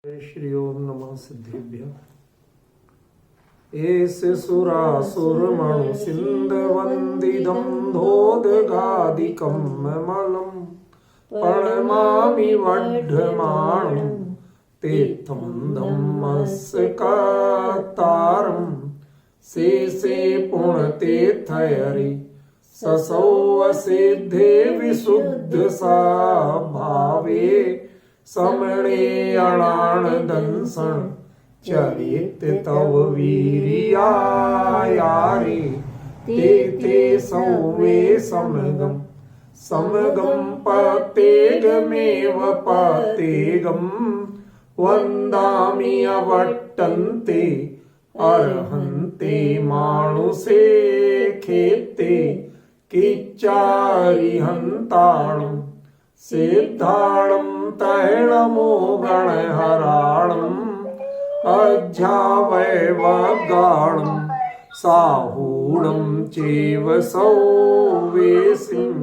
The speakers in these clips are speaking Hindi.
श्री ओम नमः सिद्धेभ्य। एस सुरासुर मणु सिंध वंदिदं धोदगादिकं मलम् प्रणमामि वढ्ढमाणं तीर्थं धम्मस्कतारं शेषे पुण्यतीर्थहरि ससौ सिद्धे विशुद्ध सा भावे समणे अणाण दंसन चरित तव वीर्यायारे ते ते सौवे समगम समगम पतेगमेव पतेगम वंदामि अवट्टन्ते अर्हन्ते मानुषे खेते किच्चारिहन्ताणम् सिद्धाणं तैणमो गणहराणम् अध्यावैवगाणं साहूणं चैव सौवेसिं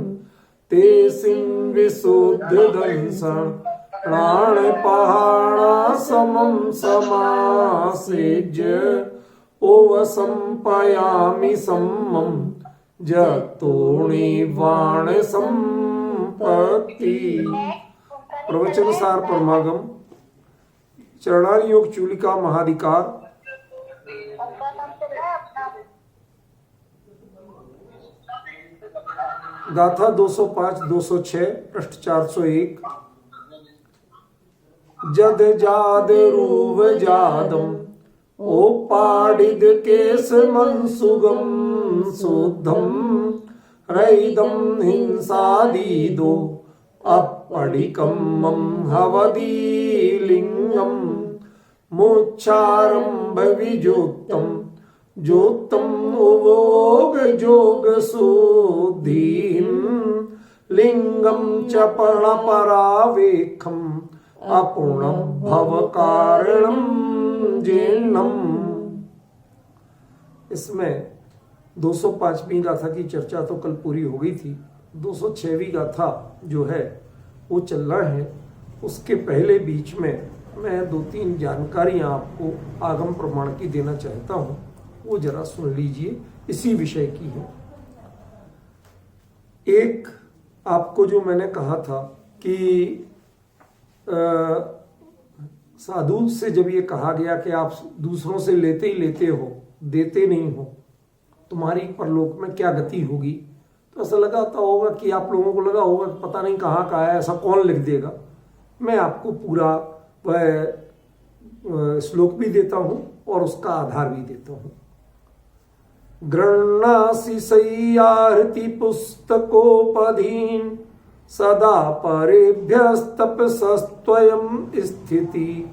तेसिं विशुद्धदंसं प्राणपहाणासमं समासेज्य ओवसंपयामि सम्मं जतोणिवाण संपत्ति। प्रवचन सार परमागम चरणारी योग चूलिका महाधिकार गाथा 205-206 पृष्ठ 401। जद जाद रूव जादम ओ पाडिद केस मनसुगम शुद्धम रईदम हिंसादीदो अपडिकम्मं हवदीलिंगम मोक्षारंभ विजुक्तम जोक्तम उवोग जोग सुधीम लिंगम च परावेखम अपूर्ण भव कारणम जीर्णम। इसमें 205वीं गाथा की चर्चा तो कल पूरी हो गई थी। 206वीं गाथा जो है वो चल रहा है। उसके पहले बीच में मैं 2-3 जानकारियां आपको आगम प्रमाण की देना चाहता हूं, वो जरा सुन लीजिए, इसी विषय की है। एक आपको जो मैंने कहा था कि साधु से जब ये कहा गया कि आप दूसरों से लेते ही लेते हो, देते नहीं हो, तुम्हारी परलोक में क्या गति होगी, तो ऐसा लगाता होगा कि आप लोगों को लगा होगा कि पता नहीं कहाँ का है, ऐसा कौन लिख देगा। मैं आपको पूरा वह श्लोक भी देता हूं और उसका आधार भी देता हूं। गृह्णासि सय्याहृति पुस्तकोपधीन सदा परेभ्यस्तपसस्त्वयं स्थिति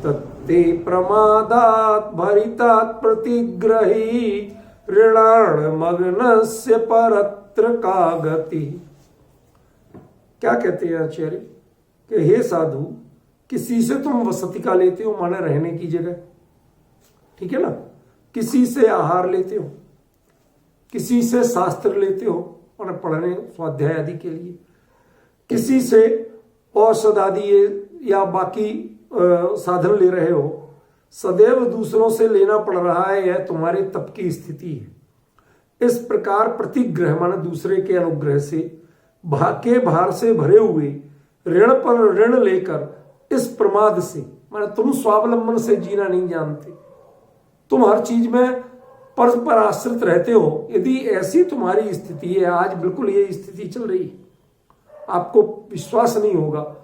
तत्ते प्रमादात् भरितात् प्रतिग्रही ऋणाण मग्नस्य परत्र का गति। क्या कहते हैं आचार्य कि हे साधु, किसी से तुम वसतिका लेते हो, माने रहने की जगह, ठीक है ना, किसी से आहार लेते हो, किसी से शास्त्र लेते हो माने पढ़ने स्वाध्याय आदि के लिए, किसी से औषध आदि या बाकी साधन ले रहे हो, सदैव दूसरों से लेना पड़ रहा है, यह तुम्हारे तप की स्थिति है। इस प्रकार प्रतिग्रह माने दूसरे के अनुग्रह से भाग्य भार से भरे हुए ऋण पर ऋण लेकर इस प्रमाद से माने तुम स्वावलंबन से जीना नहीं जानते, तुम हर चीज में पर आश्रित रहते हो। यदि ऐसी तुम्हारी स्थिति है, आज बिल्कुल ये स्थिति चल रही है, आपको विश्वास नहीं होगा,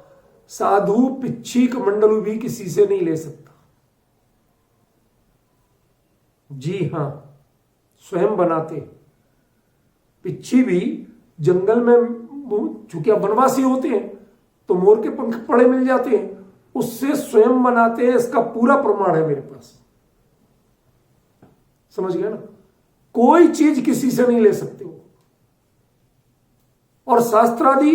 साधु पिच्छी कमंडलू भी किसी से नहीं ले सकता। जी हां, स्वयं बनाते। पिच्छी भी जंगल में चूंकि वनवासी होते हैं तो मोर के पंख पड़े मिल जाते हैं, उससे स्वयं बनाते हैं। इसका पूरा प्रमाण है मेरे पास, समझ गया ना। कोई चीज किसी से नहीं ले सकते हो। और शास्त्र आदि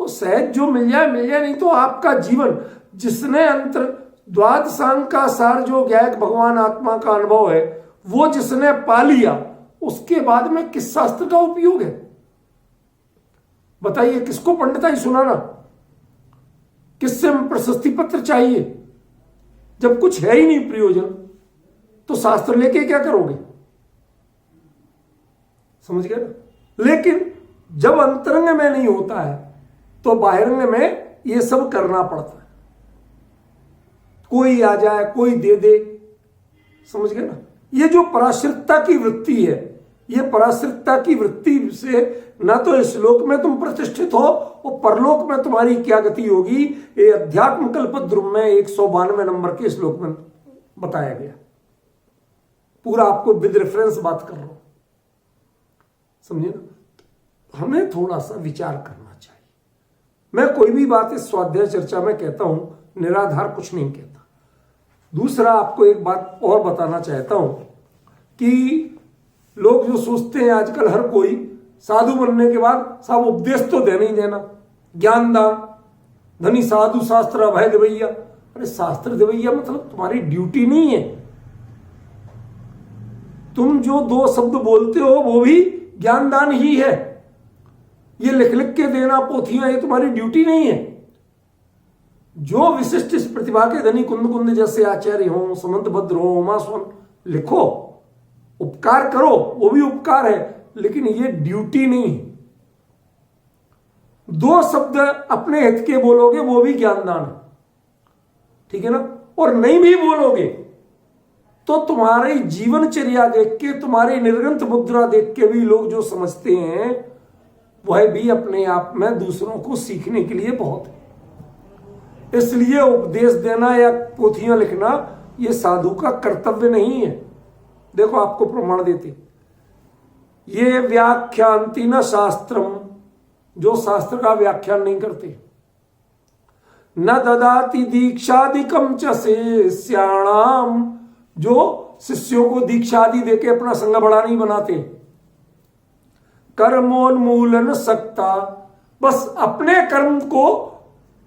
वो सहज जो मिल जाए नहीं तो आपका जीवन, जिसने अंतर द्वादशांग का सार जो ज्ञायक भगवान आत्मा का अनुभव है, वो जिसने पा लिया, उसके बाद में किस शास्त्र का उपयोग है? बताइए, किसको पंडिताई सुनाना? किससे प्रशस्ति पत्र चाहिए? जब कुछ है ही नहीं प्रयोजन, तो शास्त्र लेके क्या करोगे? समझ गए ना? लेकिन जब अंतरंग में नहीं होता है तो बाहिरंग में ये सब करना पड़ता है। कोई आ जाए, कोई दे दे, समझ गए ना? ये जो पराश्रितता की वृत्ति है, ये पराश्रितता की वृत्ति से ना तो इस लोक में तुम प्रतिष्ठित हो और परलोक में तुम्हारी क्या गति होगी, ये अध्यात्म कल्पद्रुम में 192 नंबर के श्लोक में बताया गया। पूरा आपको विद रेफरेंस बात कर रहा हूं, समझे ना? हमें थोड़ा सा विचार करना चाहिए। मैं कोई भी बात इस स्वाध्याय चर्चा में कहता हूं, निराधार कुछ नहीं कहता। दूसरा, आपको एक बात और बताना चाहता हूं कि लोग जो सोचते हैं आजकल हर कोई साधु बनने के बाद सब उपदेश तो देना ही देना, ज्ञान दान, धनी साधु शास्त्र अभय देवैया। अरे शास्त्र देवैया मतलब तुम्हारी ड्यूटी नहीं है। तुम जो 2 शब्द बोलते हो वो भी ज्ञान दान ही है। ये लिख लिख के देना पोथियां, ये तुम्हारी ड्यूटी नहीं है। जो विशिष्ट इस प्रतिभा के धनी कुंद कुंद जैसे आचार्य हो, समंत भद्र हो, उमास्वन, लिखो, उपकार करो, वो भी उपकार है, लेकिन ये ड्यूटी नहीं। 2 शब्द अपने हित के बोलोगे वो भी ज्ञानदान है, ठीक है ना? और नहीं भी बोलोगे तो तुम्हारी जीवनचर्या देख के, तुम्हारी निर्गंत मुद्रा देख के भी लोग जो समझते हैं वह भी अपने आप में दूसरों को सीखने के लिए बहुत है। इसलिए उपदेश देना या पोथियां लिखना ये साधु का कर्तव्य नहीं है। देखो आपको प्रमाण देते, ये व्याख्यांति न शास्त्रम, जो शास्त्र का व्याख्यान नहीं करते, न ददाति दीक्षादिकम च शिष्याणाम, जो शिष्यों को दीक्षा आदि देके अपना संग बड़ा नहीं बनाते, कर्मोन्मूलन सकता, बस अपने कर्म को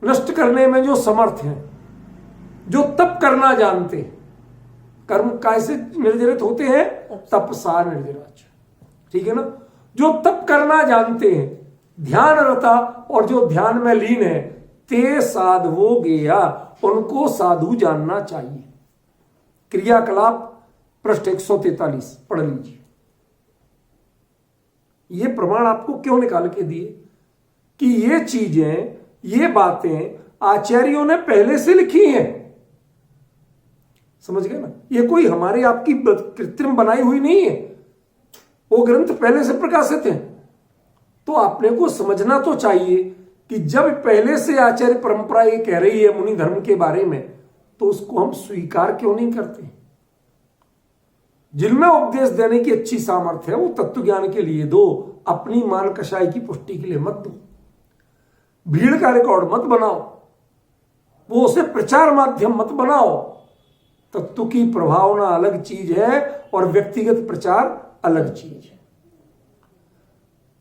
नष्ट करने में जो समर्थ हैं, जो तप करना जानते। कर्म कैसे निर्जरित होते हैं? तपसा निर्जराच, ठीक है ना? जो तप करना जानते हैं, ध्यान रता और जो ध्यान में लीन है, ते साधवो गया, उनको साधु जानना चाहिए। क्रियाकलाप पृष्ठ 143 पढ़ लीजिए। ये प्रमाण आपको क्यों निकाल के दिए कि ये चीजें, ये बातें आचार्यों ने पहले से लिखी हैं। समझ गए ना? ये कोई हमारी आपकी कृत्रिम बनाई हुई नहीं है, वो ग्रंथ पहले से प्रकाशित हैं। तो आपने को समझना तो चाहिए कि जब पहले से आचार्य परंपरा ये कह रही है मुनि धर्म के बारे में, तो उसको हम स्वीकार क्यों नहीं करते? जिनमें उपदेश देने की अच्छी सामर्थ्य है वो तत्व ज्ञान के लिए दो, अपनी मान कषाय की पुष्टि के लिए मत दो। भीड़ का रिकॉर्ड मत बनाओ, वो उसे प्रचार माध्यम मत बनाओ। तत्व की प्रभावना अलग चीज है और व्यक्तिगत प्रचार अलग चीज है।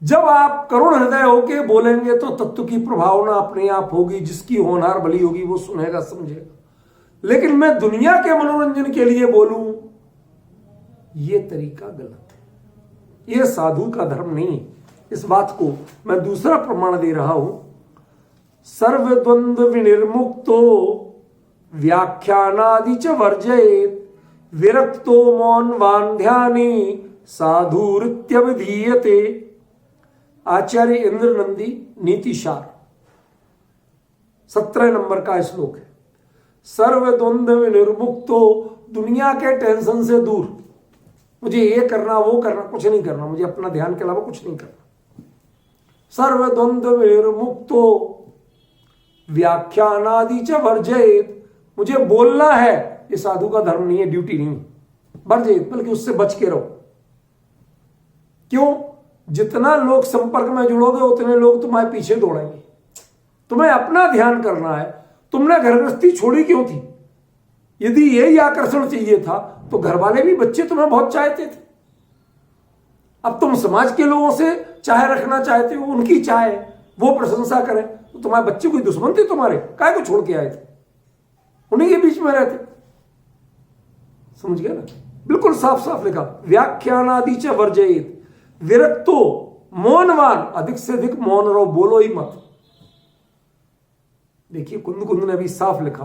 जब आप करुण हृदय होके बोलेंगे तो तत्व की प्रभावना अपने आप होगी, जिसकी होनहार भली होगी वो सुनेगा समझेगा। लेकिन मैं दुनिया के मनोरंजन के लिए बोलूं, ये तरीका गलत है, ये साधु का धर्म नहीं। इस बात को मैं दूसरा प्रमाण दे रहा हूं। सर्वद्वंद्व विनिर्मुक्तो व्याख्यानादि च वर्जयेत् विरक्तो मौन वान्ध्यानि साधुरित्यभिधीयते। आचार्य इंद्र नंदी नीतिशार 17 नंबर का श्लोक है। सर्वद्वंद्व विनिर्मुक्तो, दुनिया के टेंशन से दूर, मुझे ये करना वो करना, कुछ नहीं करना, मुझे अपना ध्यान के अलावा कुछ नहीं करना। सर्वद्वंद्व विनिर्मुक्तो व्याख्यानादि च वर्जयेत्, मुझे बोलना है, ये साधु का धर्म नहीं है, ड्यूटी नहीं है, वर्जयेत्, बल्कि उससे बच के रहो। क्यों? जितना लोग संपर्क में जुड़ोगे उतने लोग तुम्हारे पीछे दौड़ेंगे। तुम्हें अपना ध्यान करना है। तुमने घर गृहस्थी छोड़ी क्यों थी? यदि यही आकर्षण चाहिए था तो घर वाले भी बच्चे तुम्हें बहुत चाहते थे। अब तुम समाज के लोगों से चाह रखना चाहते हो, उनकी चाह वो प्रशंसा करें, तो तुम्हारे बच्चे कोई दुश्मन थे तुम्हारे? काहे को छोड़ के आए थे? उन्हीं के बीच में रहते। समझ गया ना? बिल्कुल साफ साफ लिखा, व्याख्यानादि च वर्जयेत् विरक्तो मौनवान, अधिक से अधिक मौन रहो, बोलो ही मत। देखिए कुंद कुंद ने भी साफ लिखा,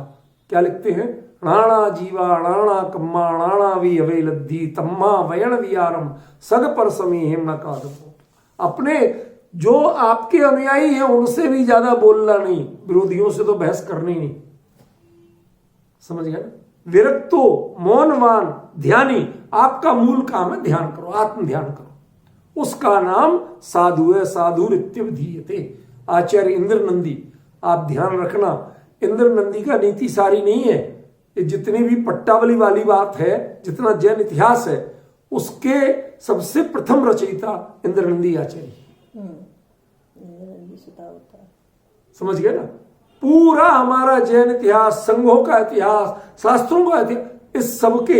क्या लिखते हैं, राणा जीवा राणा कम्मा राणा वी अवे लद्दी तम्मा वयण वियारम सग पर समी हेम न कादमो। अपने जो आपके अनुयायी हैं उनसे भी ज्यादा बोलना नहीं, विरोधियों से तो बहस करनी नहीं। समझ गए ना? विरक्तो मौनवान ध्यानी, आपका मूल काम है ध्यान करो, आत्म ध्यान करो, उसका नाम साधु है। साधु रित्यवधीयते। आचार्य इंद्र नंदी, आप ध्यान रखना, इंद्र नंदी का नीति सारी नहीं है, ये जितनी भी पट्टावली वाली बात है, जितना जैन इतिहास है, उसके सबसे प्रथम रचयिता इंद्र नंदी आचार्य। समझ गए ना? पूरा हमारा जैन इतिहास, संघों का इतिहास, शास्त्रों का इतिहास, इस सब के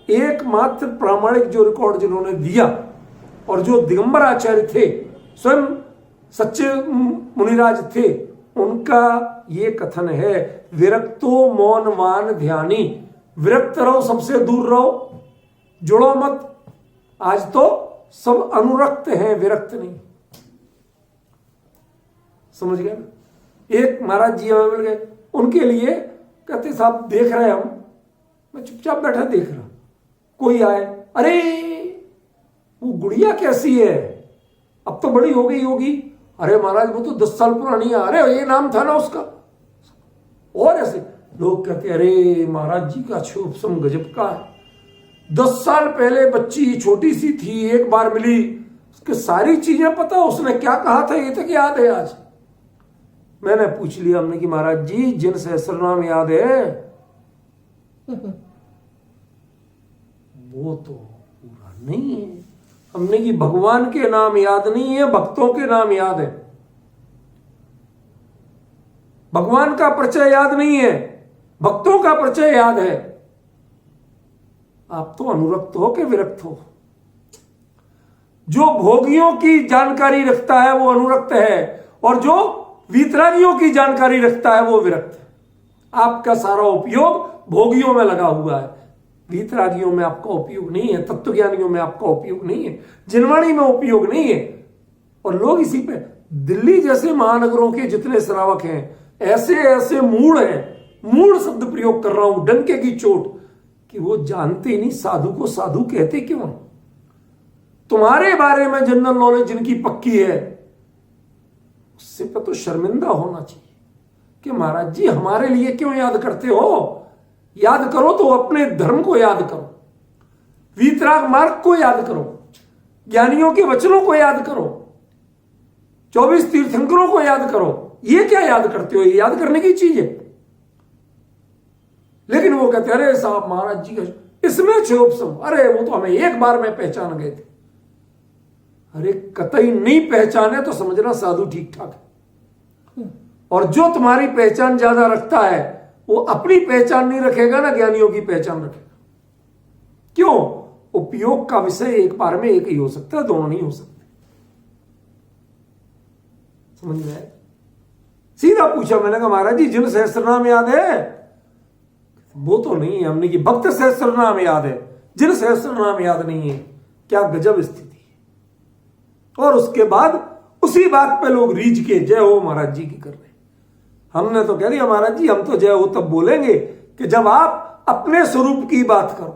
एकमात्र प्रामाणिक जो रिकॉर्ड जिन्होंने दिया, और जो दिगंबर आचार्य थे, स्वयं सच्चे मुनिराज थे, उनका ये कथन है, विरक्तो मौनवान ध्यानी। विरक्त रहो, सबसे दूर रहो, जुड़ो मत। आज तो सब अनुरक्त हैं, विरक्त नहीं। समझ गए ना? एक महाराज जी हमें मिल गए, उनके लिए कहते साहब देख रहे हम, मैं चुपचाप बैठा देख रहा, कोई आए, अरे वो गुड़िया कैसी है, अब तो बड़ी हो गई होगी। अरे महाराज वो तो 10 साल पुरानी है। अरे ये नाम था ना उसका। और ऐसे लोग कहते अरे महाराज जी का क्षोभसम गजब का है, 10 साल पहले बच्ची छोटी सी थी, एक बार मिली, उसके सारी चीजें पता, उसने क्या कहा था ये तक याद है आज। मैंने पूछ लिया, हमने कि महाराज जी जिन सहस्रनाम याद है? वो तो पूरा नहीं है। हमने कि भगवान के नाम याद नहीं है, भक्तों के नाम याद है। भगवान का परिचय याद नहीं है, भक्तों का परिचय याद है। आप तो अनुरक्त हो कि विरक्त हो? जो भोगियों की जानकारी रखता है वो अनुरक्त है, और जो वीतरागियों की जानकारी रखता है वो विरक्त है। आपका सारा उपयोग भोगियों में लगा हुआ है, वीतरागियों में आपका उपयोग नहीं है, तत्वज्ञानियों में आपका उपयोग नहीं है, जिनवाणी में उपयोग नहीं है। और लोग इसी पे, दिल्ली जैसे महानगरों के जितने श्रावक हैं, ऐसे ऐसे मूढ़ हैं, मूढ़ शब्द प्रयोग कर रहा हूं डंके की चोट, कि वो जानते ही नहीं साधु को साधु कहते क्यों। तुम्हारे बारे में जनरल नॉलेज जिनकी पक्की है, उससे पे तो शर्मिंदा होना चाहिए कि महाराज जी हमारे लिए क्यों याद करते हो। याद करो तो अपने धर्म को याद करो, वीतराग मार्ग को याद करो, ज्ञानियों के वचनों को याद करो, 24 तीर्थंकरों को याद करो। ये क्या याद करते हो? ये याद करने की चीज है। लेकिन वो कहते अरे साहब महाराज जी का इसमें क्षोभसम, अरे वो तो हमें एक बार में पहचान गए थे। अरे कतई नहीं पहचाने तो समझना साधु ठीक ठाक है। और जो तुम्हारी पहचान ज्यादा रखता है वो अपनी पहचान नहीं रखेगा ना, ज्ञानियों की पहचान रखेगा। क्यों? उपयोग का विषय एक बार में एक ही हो सकता है, दोनों नहीं हो सकते। समझ में आया? सीधा पूछा मैंने, कहा महाराज जी जिन सहस्रनाम याद है? वो तो नहीं है। हमने कि भक्त सहस्रनाम याद है, जिन सहस्रनाम याद नहीं है। क्या गजब स्थिति है। और उसके बाद उसी बात पे लोग रीझ के जय हो महाराज जी की कर रहे। हमने तो कह दिया महाराज जी हम तो जय हो तब बोलेंगे कि जब आप अपने स्वरूप की बात करो,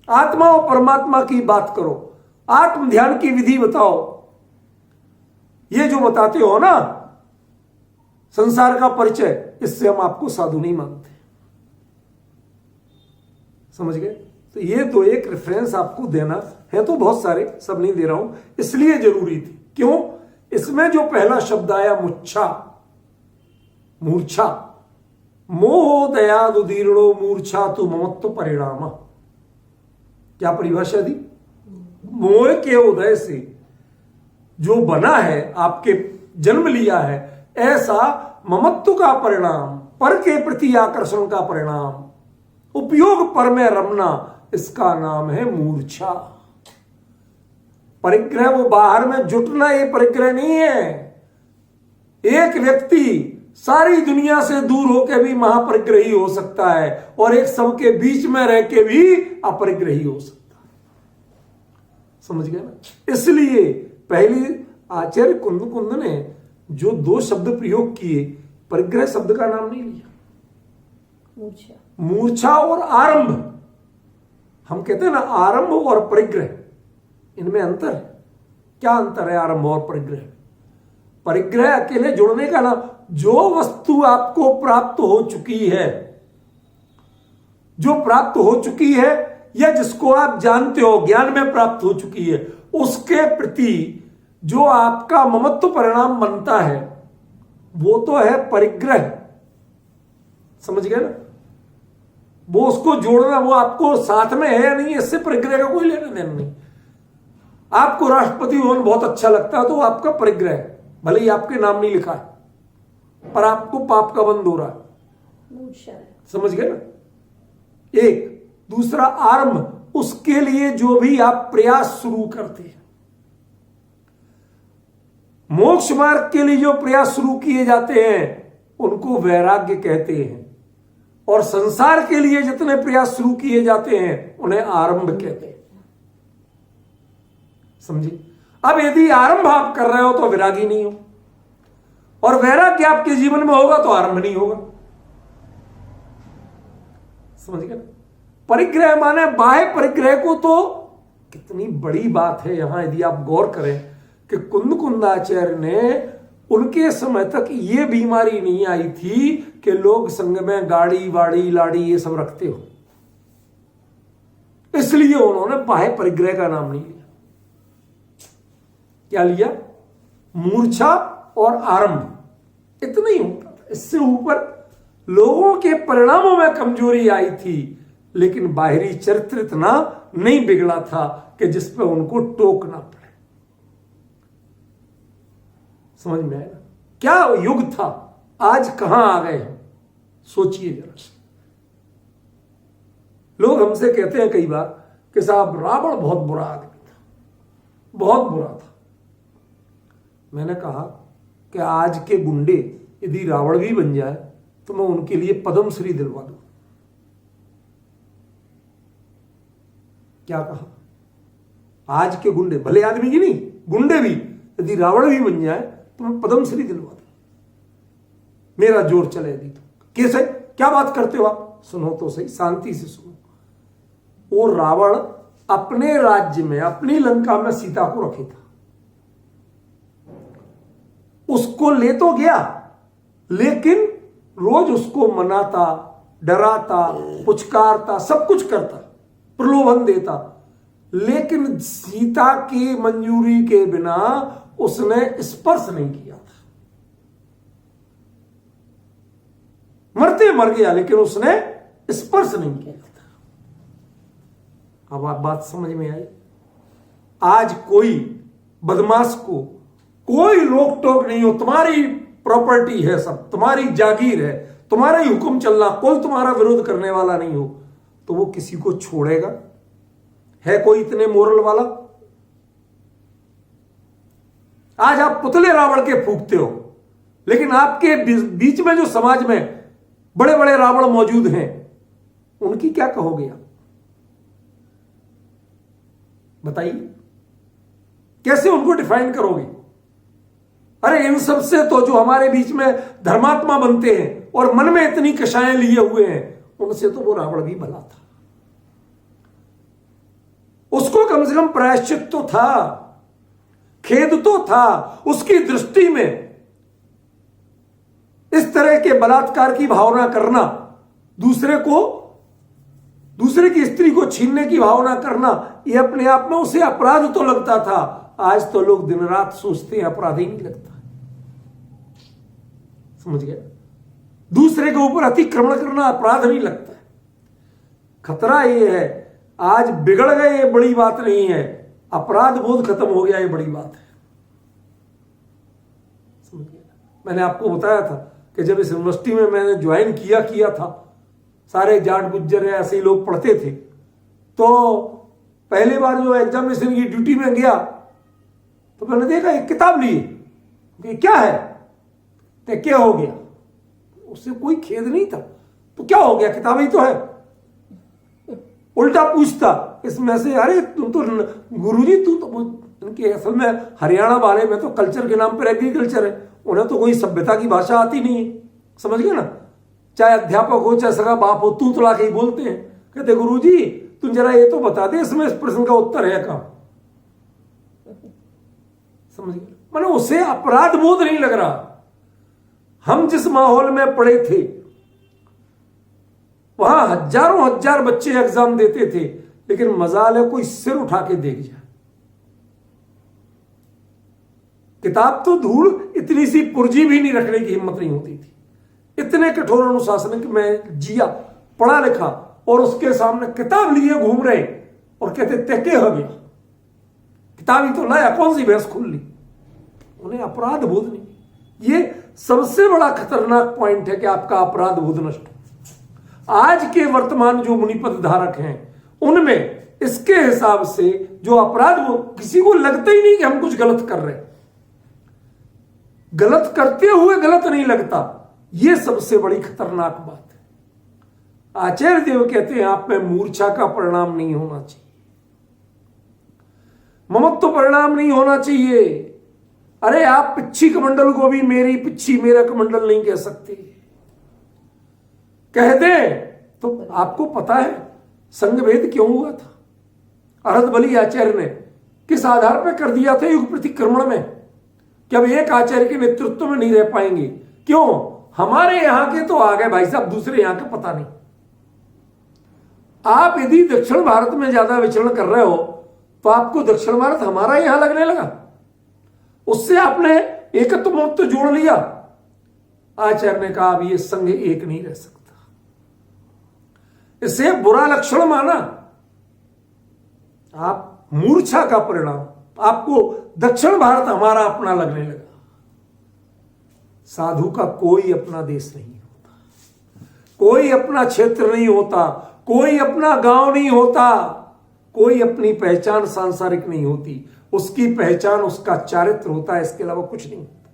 आत्मा और परमात्मा की बात करो, आत्म ध्यान की विधि बताओ। ये जो बताते हो ना संसार का परिचय, इससे हम आपको साधु नहीं मानते। समझ गए? तो ये तो एक रेफरेंस आपको देना है, तो बहुत सारे, सब नहीं दे रहा हूं, इसलिए जरूरी थी। क्यों? इसमें जो पहला शब्द आया मुच्छा, मूर्छा, मोह दयादुदीर्णो मूर्छा तु ममत्व परिणाम। क्या परिभाषा दी? मोह के उदय से जो बना है, आपके जन्म लिया है, ऐसा ममत्व का परिणाम, पर के प्रति आकर्षण का परिणाम, उपयोग पर में रमना, इसका नाम है मूर्छा। परिग्रह वो बाहर में जुटना, ये परिग्रह नहीं है। एक व्यक्ति सारी दुनिया से दूर होकर भी महापरिग्रही हो सकता है, और एक सबके बीच में रह के भी अपरिग्रही हो सकता है। समझ गए ना? इसलिए पहली आचार्य कुंद कुंद ने जो 2 शब्द प्रयोग किए, परिग्रह शब्द का नाम नहीं लिया। मूर्छा मूर्छा और आरंभ, हम कहते हैं ना आरंभ और परिग्रह, इनमें अंतर है। क्या अंतर है आरंभ और परिग्रह? परिग्रह अकेले जुड़ने का नाम, जो वस्तु आपको प्राप्त हो चुकी है, जो प्राप्त हो चुकी है या जिसको आप जानते हो, ज्ञान में प्राप्त हो चुकी है, उसके प्रति जो आपका ममत्व परिणाम बनता है वो तो है परिग्रह। समझ गए ना? वो उसको जोड़ना, वो आपको साथ में है या नहीं, इससे परिग्रह का कोई लेना देना नहीं। आपको राष्ट्रपति भवन बहुत अच्छा लगता है तो आपका परिग्रह है, भले ही आपके नाम नहीं लिखा है, पर आपको पाप का बंध हो रहा है। समझ गए ना? एक दूसरा आरंभ, उसके लिए जो भी आप प्रयास शुरू करते हैं। मोक्ष मार्ग के लिए जो प्रयास शुरू किए जाते हैं उनको वैराग्य कहते हैं, और संसार के लिए जितने प्रयास शुरू किए जाते हैं उन्हें आरंभ कहते हैं। समझिए? अब यदि आरंभ आप कर रहे हो तो विरागी नहीं हो, और वैराग्य आपके जीवन में होगा तो आरंभ नहीं होगा। समझ गए? परिग्रह माने बाह्य परिग्रह को, तो कितनी बड़ी बात है यहां यदि आप गौर करें कि कुंदाचार्य ने, उनके समय तक ये बीमारी नहीं आई थी कि लोग संग में गाड़ी वाड़ी लाड़ी ये सब रखते हो, इसलिए उन्होंने बाह्य परिग्रह का नाम नहीं लिया। क्या लिया? मूर्छा और आरंभ, इतना ही होता था। इससे ऊपर लोगों के परिणामों में कमजोरी आई थी, लेकिन बाहरी चरित्र इतना नहीं बिगड़ा था कि जिस पे उनको टोकना पड़े। समझ में आया? क्या युग था, आज कहां आ गए हम, सोचिए जरा। लोग हमसे कहते हैं कई बार कि साहब रावण बहुत बुरा आदमी था, बहुत बुरा था। मैंने कहा कि आज के गुंडे यदि रावण भी बन जाए तो मैं उनके लिए पद्मश्री दिलवा दूं। क्या कहा? आज के गुंडे, भले आदमी की नहीं, गुंडे भी यदि रावण भी बन जाए तो मैं पद्मश्री दिलवा दूं, मेरा जोर चले यदि तो। कैसे? क्या बात करते हो आप? सुनो तो सही, शांति से सुनो। वो रावण अपने राज्य में, अपनी लंका में सीता को रखे था, उसको ले तो गया, लेकिन रोज उसको मनाता, डराता, पुचकारता, सब कुछ करता, प्रलोभन देता, लेकिन सीता की मंजूरी के बिना उसने स्पर्श नहीं किया था। मरते मर गया, लेकिन उसने स्पर्श नहीं किया था। अब आप बात समझ में आई? आज कोई बदमाश को कोई रोक टोक नहीं हो, तुम्हारी प्रॉपर्टी है, सब तुम्हारी जागीर है, तुम्हारा ही हुक्म चलना, कोई तुम्हारा विरोध करने वाला नहीं हो, तो वो किसी को छोड़ेगा? है कोई इतने मोरल वाला? आज आप पुतले रावण के फूंकते हो, लेकिन आपके बीच में जो समाज में बड़े बड़े रावण मौजूद हैं, उनकी क्या कहोगे आप? बताइए, कैसे उनको डिफाइन करोगे? अरे इन सब से तो जो हमारे बीच में धर्मात्मा बनते हैं और मन में इतनी कषाएं लिए हुए हैं, उनसे तो वो रावण भी भला था। उसको कम से कम प्रायश्चित तो था, खेद तो था। उसकी दृष्टि में इस तरह के बलात्कार की भावना करना, दूसरे की स्त्री को छीनने की भावना करना, यह अपने आप में उसे अपराध तो लगता था। आज तो लोग दिन रात सोचते हैं अपराध ही नहीं लगता। समझ गए? दूसरे के ऊपर अतिक्रमण करना अपराध नहीं लगता है। खतरा यह है, आज बिगड़ गए ये बड़ी बात नहीं है, अपराध बोध खत्म हो गया ये बड़ी बात है। समझ गए? मैंने आपको बताया था कि जब इस यूनिवर्सिटी में मैंने ज्वाइन किया था, सारे जाट गुज्जर ऐसे ही लोग पढ़ते थे, तो पहली बार जो एग्जामिनेशन की ड्यूटी में गया तो मैंने देखा एक किताब ली, क्या है, तो क्या हो गया? उससे कोई खेद नहीं था, तो क्या हो गया, किताब ही तो है। उल्टा पूछता इसमें से, अरे तुम तो गुरुजी, तू तो उनके असल में हरियाणा वाले में तो कल्चर के नाम पर एग्रीकल्चर है, उन्हें तो कोई सभ्यता की भाषा आती नहीं है। समझ गए ना? चाहे अध्यापक हो चाहे सगा बाप हो, तू तड़ा के ही बोलते हैं। कहते गुरुजी तुम जरा ये तो बता दे इसमें इस प्रश्न का उत्तर है कहां। समझ गए? माने उसे अपराध बोध नहीं लग रहा। हम जिस माहौल में पढ़े थे वहां हजारों हजार बच्चे एग्जाम देते थे, लेकिन मजाल है कोई सिर उठा के देख जाए। किताब तो धूल, इतनी सी पुर्जी भी नहीं रखने की हिम्मत नहीं होती थी। इतने कठोर अनुशासन कि मैं जिया, पढ़ा लिखा, और उसके सामने किताब लिए घूम रहे और कहते तेके हो गया, किताब ही तो लाया, कौन सी भैंस खुल ली। उन्हें अपराध बोध नहीं। ये सबसे बड़ा खतरनाक पॉइंट है कि आपका अपराध बोध नष्ट। आज के वर्तमान जो मुनिपद धारक हैं उनमें इसके हिसाब से जो अपराध, वो किसी को लगता ही नहीं कि हम कुछ गलत कर रहे हैं। गलत करते हुए गलत नहीं लगता, यह सबसे बड़ी खतरनाक बात है। आचार्य देव कहते हैं आप में मूर्छा का परिणाम नहीं होना चाहिए, ममत्व परिणाम नहीं होना चाहिए। अरे आप पिच्छी कमंडल को भी मेरी पिच्छी मेरा कमंडल नहीं कह सकते। कह दे तो आपको पता है संघभेद क्यों हुआ था? अरहत आचार्य ने किस आधार पर कर दिया था युग प्रतिक्रमण में कि अब एक आचार्य के नेतृत्व में नहीं रह पाएंगे। क्यों? हमारे यहां के तो आ गए भाई साहब, दूसरे यहां का पता नहीं। आप यदि दक्षिण भारत में ज्यादा विचरण कर रहे हो तो आपको दक्षिण भारत हमारा यहां लगने लगा, उससे आपने एकत्व मत जोड़ लिया। आचार्य ने कहा अब ये संघ एक नहीं रह सकता, इसे बुरा लक्षण माना। आप मूर्छा का परिणाम, आपको दक्षिण भारत हमारा अपना लगने लगा। साधु का कोई अपना देश नहीं होता, कोई अपना क्षेत्र नहीं होता, कोई अपना गांव नहीं होता, कोई अपनी पहचान सांसारिक नहीं होती। उसकी पहचान उसका चारित्र होता है, इसके अलावा कुछ नहीं होता।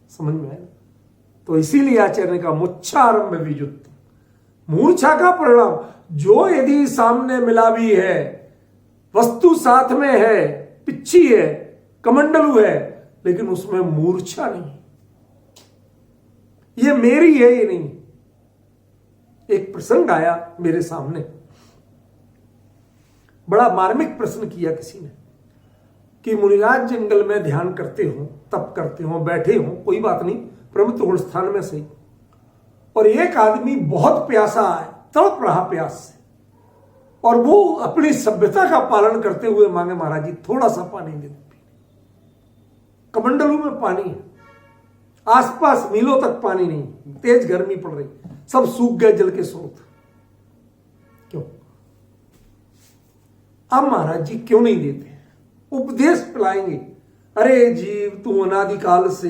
समझ में आया? तो इसीलिए आचार्य ने कहा मुच्छारंभ विजुक्त, मूर्छा का परिणाम। जो यदि सामने मिला भी है, वस्तु साथ में है, पिच्छी है, कमंडलू है, लेकिन उसमें मूर्छा नहीं, ये मेरी है ये नहीं। एक प्रसंग आया मेरे सामने, बड़ा मार्मिक प्रश्न किया किसी ने कि मुनिराज जंगल में ध्यान करते हो, तप करते हो, बैठे हो, कोई बात नहीं, प्रमुख गुण स्थान में सही, और एक आदमी बहुत प्यासा है, तड़प रहा प्यास से, और वो अपनी सभ्यता का पालन करते हुए मांगे महाराज जी थोड़ा सा पानी दे दो। कमंडलू में पानी है, आसपास मीलों तक पानी नहीं, तेज गर्मी पड़ रही, सब सूख गए जल के स्रोत। क्यों? अब महाराज जी क्यों नहीं देते? उपदेश पिलाएंगे। अरे जीव तू अनादिकाल से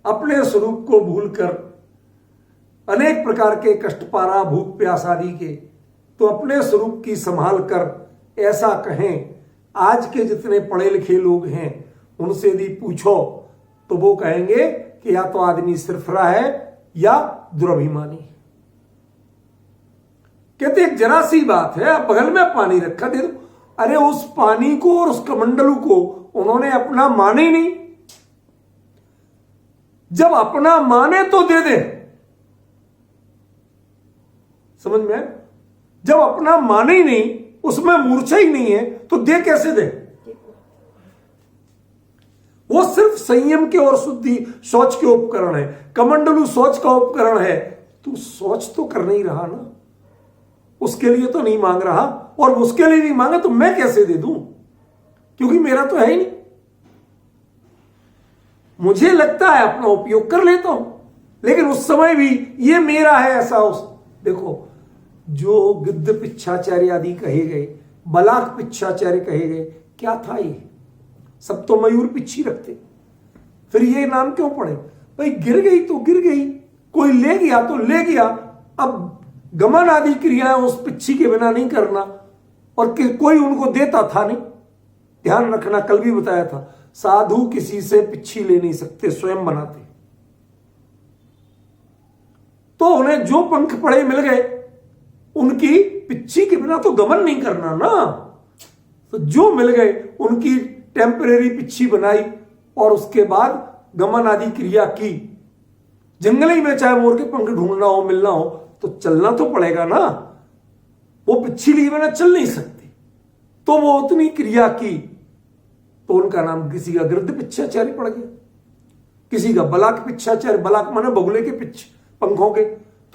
अपने स्वरूप को भूलकर अनेक प्रकार के कष्ट पा रहा, भूख प्यास आदि के, तो अपने स्वरूप की संभाल कर ऐसा कहें। आज के जितने पढ़े लिखे लोग हैं उनसे यदि पूछो तो वो कहेंगे कि या तो आदमी सिरफरा है या दुराभिमानी। कहते एक जरा सी बात है, आप बगल में पानी रखा दे दो। अरे उस पानी को और उस कमंडलू को उन्होंने अपना माने ही नहीं। जब अपना माने तो दे दे। समझ में? जब अपना माने ही नहीं, उसमें मूर्छा ही नहीं है, तो दे कैसे दे? वो सिर्फ संयम के और शुद्धि शौच के उपकरण है। कमंडलू शौच का उपकरण है। तू शौच तो कर नहीं रहा ना, उसके लिए तो नहीं मांग रहा, और उसके लिए नहीं मांगा तो मैं कैसे दे दूं? क्योंकि मेरा तो है ही नहीं। मुझे लगता है अपना उपयोग कर लेता हूं, लेकिन उस समय भी ये मेरा है ऐसा। उस देखो, जो गिद्ध पिच्छाचार्य आदि कहे गए, बलाक पिच्छाचार्य कहे गए, क्या था ये? सब तो मयूर पिच्छी रखते, फिर ये नाम क्यों पड़े? भाई गिर गई तो गिर गई, कोई ले गया तो ले गया। अब गमन आदि क्रियाएं उस पिच्छी के बिना नहीं करना, और कोई उनको देता था नहीं। ध्यान रखना, कल भी बताया था, साधु किसी से पिच्छी ले नहीं सकते, स्वयं बनाते। तो उन्हें जो पंख पड़े मिल गए, उनकी पिच्छी के बिना तो गमन नहीं करना ना। तो जो मिल गए उनकी टेम्परेरी पिच्छी बनाई, और उसके बाद गमन आदि क्रिया की। जंगल में चाहे मोर के पंख ढूंढना हो, मिलना हो, तो चलना तो पड़ेगा ना। वो पिच्छी लिए बिना चल नहीं सकती, तो वो उतनी क्रिया की, तो उनका नाम किसी का गृध्र पिच्छाचारी पड़ गया, किसी का बलाक पिच्छाचारी, बलाक माने बगुले के पिछ पंखों के।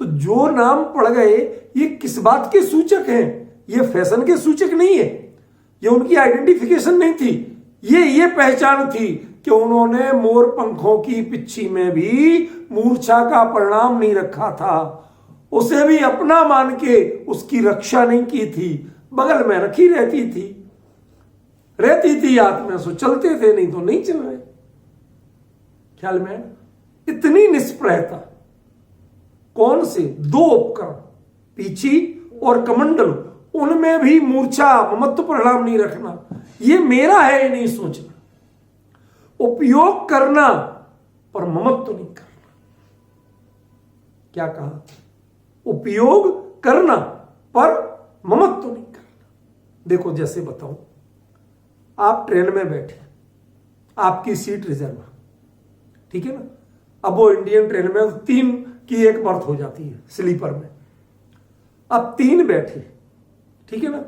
तो जो नाम पड़ गए ये किस बात के सूचक हैं? ये फैशन के सूचक नहीं है, ये उनकी आइडेंटिफिकेशन नहीं थी, ये पहचान थी कि उन्होंने मोर पंखों की पिच्छी में भी मूर्छा का परिणाम नहीं रखा था, उसे भी अपना मान के उसकी रक्षा नहीं की थी, बगल में रखी रहती थी हाथ में, सो चलते थे, नहीं तो नहीं चल रहे। ख्याल में इतनी निष्प्रहता। कौन से दो उपकरण, पीछी और कमंडल, उनमें भी मूर्छा ममत्व परिणाम नहीं रखना, ये मेरा है ये नहीं सोचना, उपयोग करना पर ममत्व नहीं करना। क्या कहा? उपयोग करना पर ममत्व नहीं करना। देखो जैसे बताऊं, आप ट्रेन में बैठे, आपकी सीट रिजर्व, ठीक है ना। अब वो इंडियन ट्रेन में 3 की 1 बर्थ हो जाती है स्लीपर में, अब 3 बैठे, ठीक है ना।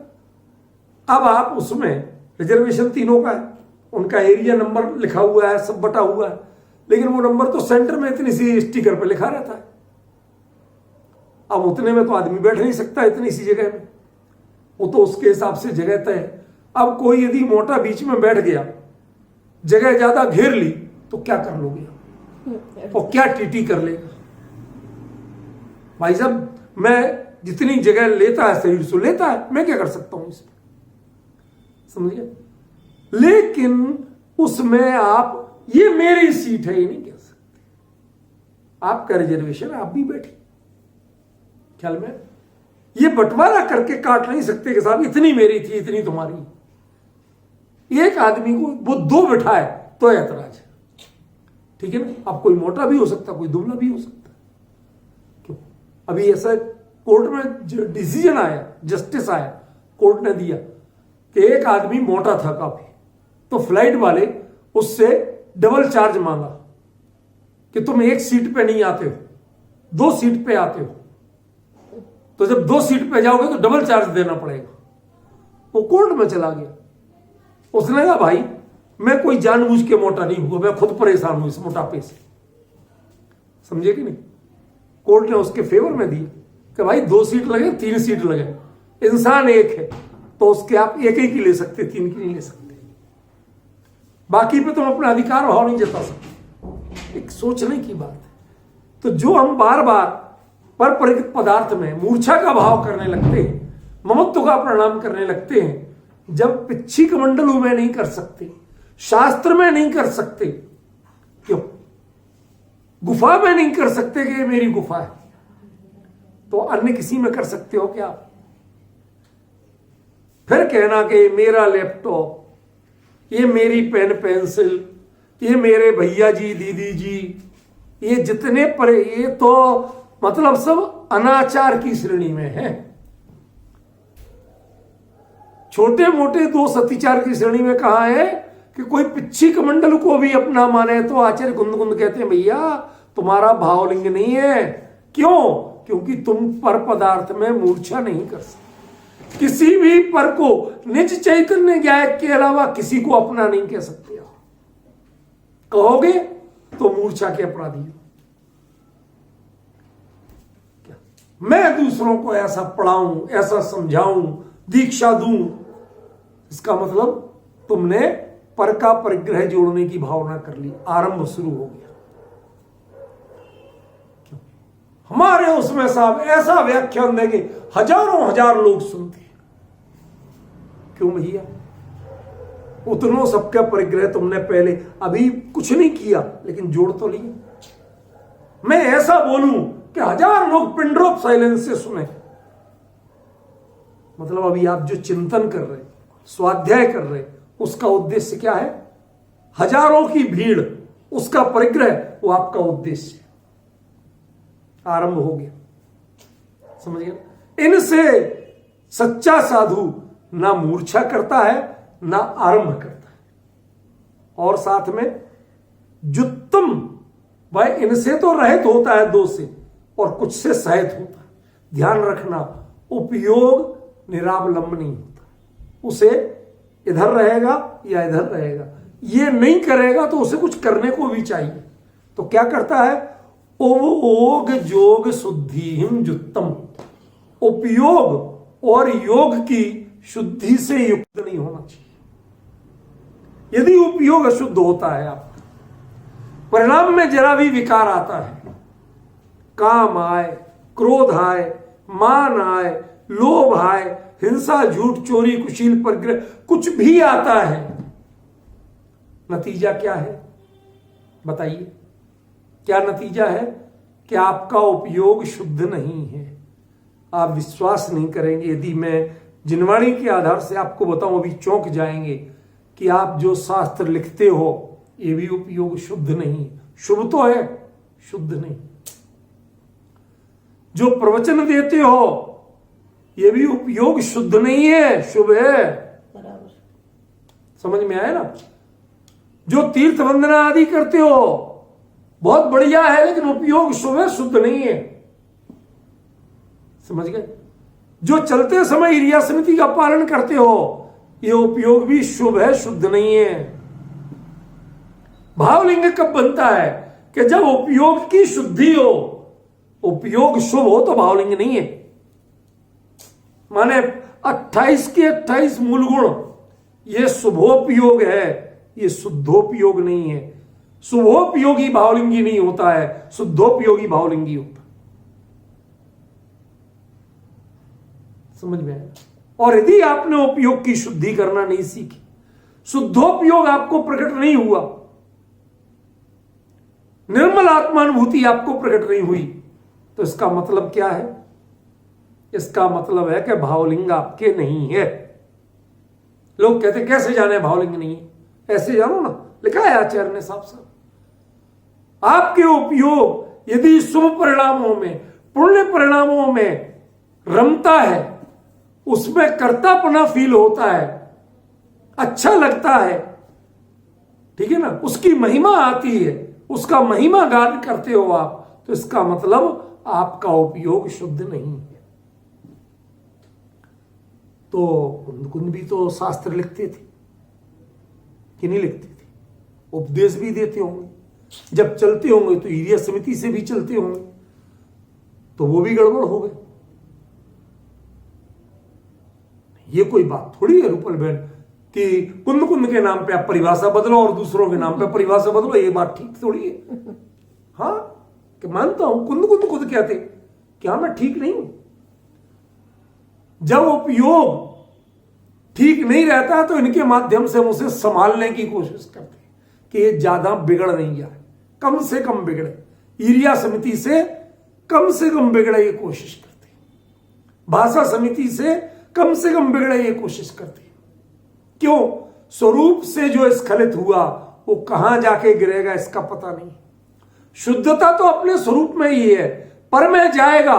अब आप उसमें रिजर्वेशन तीनों का है, उनका एरिया नंबर लिखा हुआ है, सब बटा हुआ है, लेकिन वो नंबर तो सेंटर में इतनी सी स्टिकर पे लिखा रहता है। अब उतने में तो आदमी बैठ नहीं सकता इतनी सी जगह में, वो तो उसके हिसाब से जगह तय है। अब कोई यदि मोटा बीच में बैठ गया, जगह ज्यादा घेर ली, तो क्या कर लोगे और क्या टीटी कर लेगा? भाई साहब, मैं जितनी जगह लेता है शरीर से लेता है, मैं क्या कर सकता हूं इसमें, समझिए। लेकिन उसमें आप, ये मेरी सीट है ये नहीं कह सकते, आपका रिजर्वेशन, आप भी बैठे। ख्याल में ये बंटवारा करके काट नहीं सकते कि साहब इतनी मेरी थी इतनी तुम्हारी। एक आदमी को वो 2 बिठाए तो ऐतराज है, ठीक है ना। अब कोई मोटा भी हो सकता, कोई दुबला भी हो सकता। क्यों? अभी ऐसा कोर्ट में डिसीजन आया, जस्टिस आया, कोर्ट ने दिया कि एक आदमी मोटा था काफी, तो फ्लाइट वाले उससे डबल चार्ज मांगा कि तुम 1 सीट पे नहीं आते हो, 2 सीट पे आते हो, तो जब 2 सीट पे जाओगे तो डबल चार्ज देना पड़ेगा। वो कोर्ट में चला गया, उसने कहा भाई मैं कोई जानबूझ के मोटा नहीं हुआ, मैं खुद परेशान हूं इस मोटापे से, समझे कि नहीं। कोर्ट ने उसके फेवर में दिया कि भाई 2 सीट लगे, 3 सीट लगे, इंसान एक है तो उसके आप एक ही की ले सकते, 3 की नहीं ले सकते, बाकी पे तुम अपना अधिकार भाव नहीं जता सकते। एक सोचने की बात है। तो जो हम बार बार पर परिचित पदार्थ में मूर्छा का भाव करने लगते हैं, ममत्व का प्रणाम करने लगते हैं, जब पिच्छी कमंडलू में नहीं कर सकते, शास्त्र में नहीं कर सकते, क्यों गुफा में नहीं कर सकते कि ये मेरी गुफा है, तो अन्य किसी में कर सकते हो क्या? फिर कहना कि ये मेरा लैपटॉप, ये मेरी पेन पेंसिल, ये मेरे भैया जी दीदी जी, ये जितने पर, ये तो मतलब सब अनाचार की श्रेणी में है। छोटे मोटे 2 सतिचार की श्रेणी में कहा है कि कोई पिच्छी कमंडल को भी अपना माने तो आचार्य गुंद कहते हैं भैया तुम्हारा भावलिंग नहीं है। क्यों? क्योंकि तुम पर पदार्थ में मूर्छा नहीं कर सकते, किसी भी पर को निज चैतन्य ज्ञायक के अलावा किसी को अपना नहीं कह सकते। कहोगे तो मूर्छा के अपराधी हो। मैं दूसरों को ऐसा पढ़ाऊं, ऐसा समझाऊं, दीक्षा दूं, इसका मतलब तुमने पर का परिग्रह जोड़ने की भावना कर ली, आरंभ शुरू हो गया। हमारे उसमें साहब ऐसा व्याख्यान देंगे, हजारों हजार लोग सुनते हैं। क्यों भैया? उतनों सबका परिग्रह तुमने पहले, अभी कुछ नहीं किया लेकिन जोड़ तो लिया। मैं ऐसा बोलूं कि 1000 लोग पिन ड्रॉप साइलेंस से सुने, मतलब अभी आप जो चिंतन कर रहे, स्वाध्याय कर रहे, उसका उद्देश्य क्या है? हजारों की भीड़, उसका परिग्रह, वो आपका उद्देश्य आरंभ हो गया। समझ गए? इनसे सच्चा साधु ना मूर्छा करता है ना आरंभ करता है, और साथ में जुत्तम भाई इनसे तो रहित होता है दो से, और कुछ से सहित होता है। ध्यान रखना, उपयोग निरावलंब नहीं होता, उसे इधर रहेगा या इधर रहेगा, ये नहीं करेगा तो उसे कुछ करने को भी चाहिए। तो क्या करता है, उपयोग जोग शुद्धिहिम जुत्तम, उपयोग और योग की शुद्धि से युक्त नहीं होना चाहिए। यदि उपयोग अशुद्ध होता है आपका, परिणाम में जरा भी विकार आता है, काम आए, क्रोध आए, मान आए, लोभ आए, हिंसा, झूठ, चोरी, कुशील, परग्रह, कुछ भी आता है, नतीजा क्या है बताइए? क्या नतीजा है? कि आपका उपयोग शुद्ध नहीं है। आप विश्वास नहीं करेंगे यदि मैं जिनवाणी के आधार से आपको बताऊं, अभी चौंक जाएंगे कि आप जो शास्त्र लिखते हो ये भी उपयोग शुद्ध नहीं है। शुभ तो है, शुद्ध नहीं। जो प्रवचन देते हो ये भी उपयोग शुद्ध नहीं है, शुभ है। बराबर। समझ में आया ना? जो तीर्थ वंदना आदि करते हो बहुत बढ़िया है, लेकिन उपयोग शुभ है, शुद्ध नहीं है। समझ गए? जो चलते समय क्रिया समिति का पालन करते हो ये उपयोग भी शुभ है, शुद्ध नहीं है। भावलिंग कब बनता है? कि जब उपयोग की शुद्धि हो। उपयोग शुभ हो तो भावलिंग नहीं है। माने 28 के 28 मूल गुण ये शुभोपयोग है, ये शुद्धोपयोग नहीं है। शुभोपयोगी भावलिंगी नहीं होता है, शुद्धोपयोगी भावलिंगी होता है। समझ में आया? और यदि आपने उपयोग की शुद्धि करना नहीं सीखी, शुद्धोपयोग आपको प्रकट नहीं हुआ, निर्मल आत्मानुभूति आपको प्रकट नहीं हुई, तो इसका मतलब क्या है? इसका मतलब है कि भावलिंग आपके नहीं है। लोग कहते कैसे जाने भावलिंग नहीं है? ऐसे जानो ना, लिखा है आचार्य ने साफ साफ। आपके उपयोग यदि शुभ परिणामों में, पुण्य परिणामों में रमता है, उसमें कर्तापना फील होता है, अच्छा लगता है, ठीक है ना, उसकी महिमा आती है, उसका महिमा गान करते हो आप, तो इसका मतलब आपका उपयोग शुद्ध नहीं है। तो कुंद भी तो शास्त्र लिखते थे कि नहीं लिखते थे? उपदेश भी देते होंगे, जब चलते होंगे तो ईरिया समिति से भी चलते होंगे, तो वो भी गड़बड़ हो गए। ये कोई बात थोड़ी है रूपल बहन कि कुंद कुंद के नाम पे आप परिभाषा बदलो और दूसरों के नाम पे परिभाषा बदलो, ये बात ठीक थोड़ी है। हाँ, कि मानता हूं कुंद कुंद खुद कहते, क्या मैं ठीक नहीं हूं? जब उपयोग ठीक नहीं रहता तो इनके माध्यम से हम उसे संभालने की कोशिश करते हैं कि ये ज्यादा बिगड़ नहीं जाए, कम से कम बिगड़े। ईरिया समिति से कम बिगड़े ये कोशिश करते हैं, भाषा समिति से कम बिगड़े ये कोशिश करते हैं। क्यों? स्वरूप से जो स्खलित हुआ वो कहां जाके गिरेगा इसका पता नहीं। शुद्धता तो अपने स्वरूप में ही है, पर में जाएगा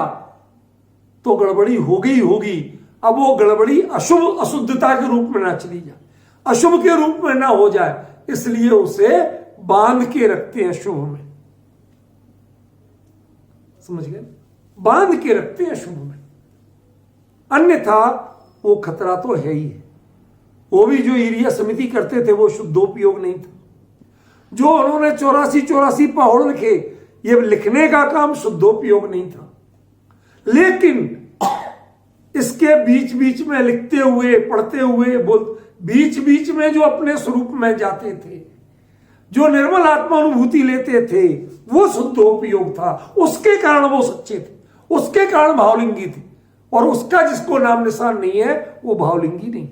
तो गड़बड़ी होगी। अब वो गड़बड़ी अशुभ अशुद्धता के रूप में ना चली जाए, अशुभ के रूप में ना हो जाए, इसलिए उसे बांध के रखते हैं शुभ में। समझ गए? बांध के रखते हैं शुभ में, अन्यथा वो खतरा तो है ही है। वो भी जो ईरिया समिति करते थे वो शुद्धोपयोग नहीं था। जो उन्होंने 84 पहाड़ लिखे, ये लिखने का काम शुद्धोपयोग नहीं था। लेकिन इसके बीच में लिखते हुए, पढ़ते हुए, बीच में जो अपने स्वरूप में जाते थे, जो निर्मल आत्मानुभूति लेते थे, वो शुद्धोपयोग था। उसके कारण वो सच्चे थे, उसके कारण भावलिंगी थे, और उसका जिसको नाम निशान नहीं है वो भावलिंगी नहीं।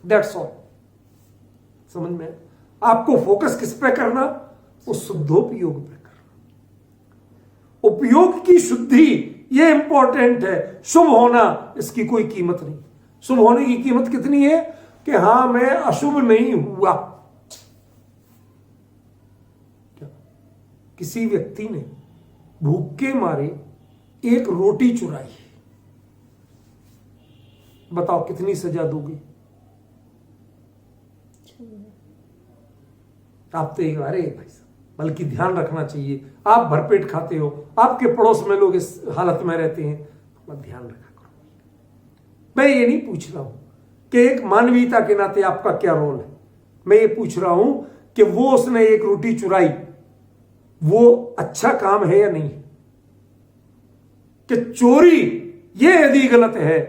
That's all. समझ में? आपको फोकस किस पे करना? उस शुद्धोपयोग पे करना। उपयोग की शुद्धि ये इंपॉर्टेंट है। शुभ होना इसकी कोई कीमत नहीं। शुभ होने की कीमत कितनी है? कि हां मैं अशुभ नहीं हुआ। किसी व्यक्ति ने भूख के मारे एक रोटी चुराई, बताओ कितनी सजा दोगे? आप तो एक बार भाई साहब बल्कि ध्यान रखना चाहिए। आप भरपेट खाते हो, आपके पड़ोस में लोग इस हालत में रहते हैं, थोड़ा ध्यान रखा करो। मैं ये नहीं पूछ रहा हूं कि एक मानवीयता के नाते आपका क्या रोल है, मैं ये पूछ रहा हूं कि वो उसने एक रोटी चुराई, वो अच्छा काम है या नहीं? कि चोरी ये यदि गलत है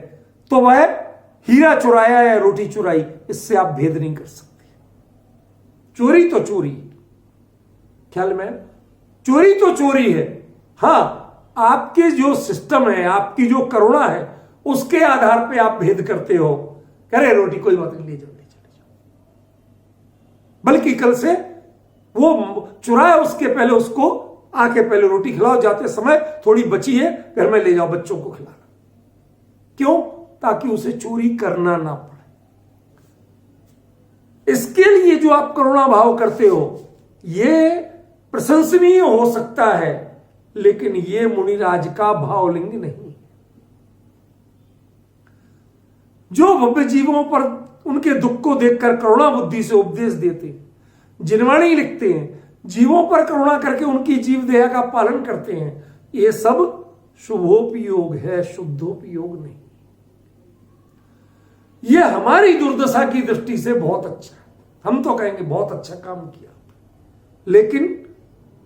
तो वह हीरा चुराया या रोटी चुराई, इससे आप भेद नहीं कर सकते। चोरी तो चोरी, ख्याल में, चोरी तो चोरी है। हां, आपके जो सिस्टम है, आपकी जो करुणा है, उसके आधार पे आप भेद करते हो। करे रोटी कोई बात नहीं, ले जाओ ले जाओ। बल्कि कल से वो चुराया, उसके पहले उसको आके पहले रोटी खिलाओ, जाते समय थोड़ी बची है घर में ले जाओ, बच्चों को खिलाना। क्यों? ताकि उसे चोरी करना ना पड़े। इसके लिए जो आप करुणा भाव करते हो, ये प्रशंसनीय हो सकता है, लेकिन ये मुनिराज का भावलिंग नहीं। जो भव्य जीवों पर उनके दुख को देखकर करुणा बुद्धि से उपदेश देते, जिनवाणी लिखते हैं, जीवों पर करुणा करके उनकी जीव देह का पालन करते हैं, ये सब शुभोपयोग है, शुद्धोपयोग नहीं। ये हमारी दुर्दशा की दृष्टि से बहुत अच्छा है, हम तो कहेंगे बहुत अच्छा काम किया, लेकिन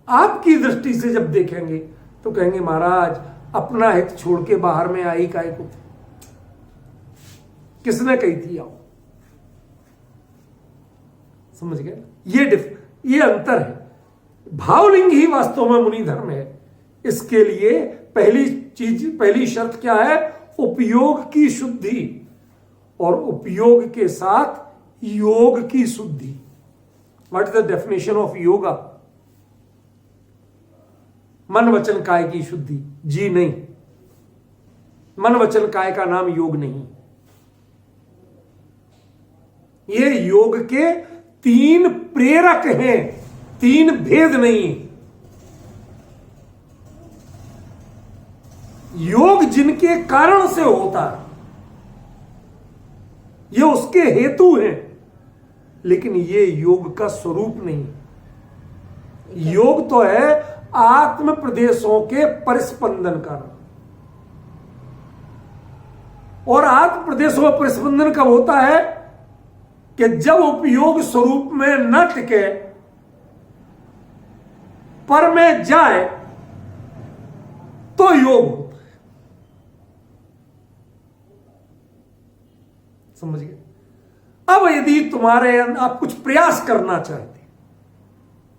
आपकी दृष्टि से जब देखेंगे तो कहेंगे महाराज अपना हित छोड़ के बाहर में आई काहे को थी? किसने कही थी आओ? समझ गए? ये अंतर है। भावलिंग ही वास्तव में मुनि धर्म है। इसके लिए पहली शर्त क्या है? उपयोग की शुद्धि, और उपयोग के साथ योग की शुद्धि। What is the definition of yoga? मन वचन काय की शुद्धि, जी नहीं। मन वचन काय का नाम योग नहीं। ये योग के 3 प्रेरक हैं, 3 भेद नहीं। योग जिनके कारण से होता है, ये उसके हेतु हैं, लेकिन ये योग का स्वरूप नहीं। योग तो है आत्म प्रदेशों के परिस्पंदन का। और आत्म प्रदेशों में परिस्पंदन कब होता है? कि जब उपयोग स्वरूप में न टिके, पर में जाए, तो योग होता है। समझ गए? अब यदि तुम्हारे आप कुछ प्रयास करना चाहते,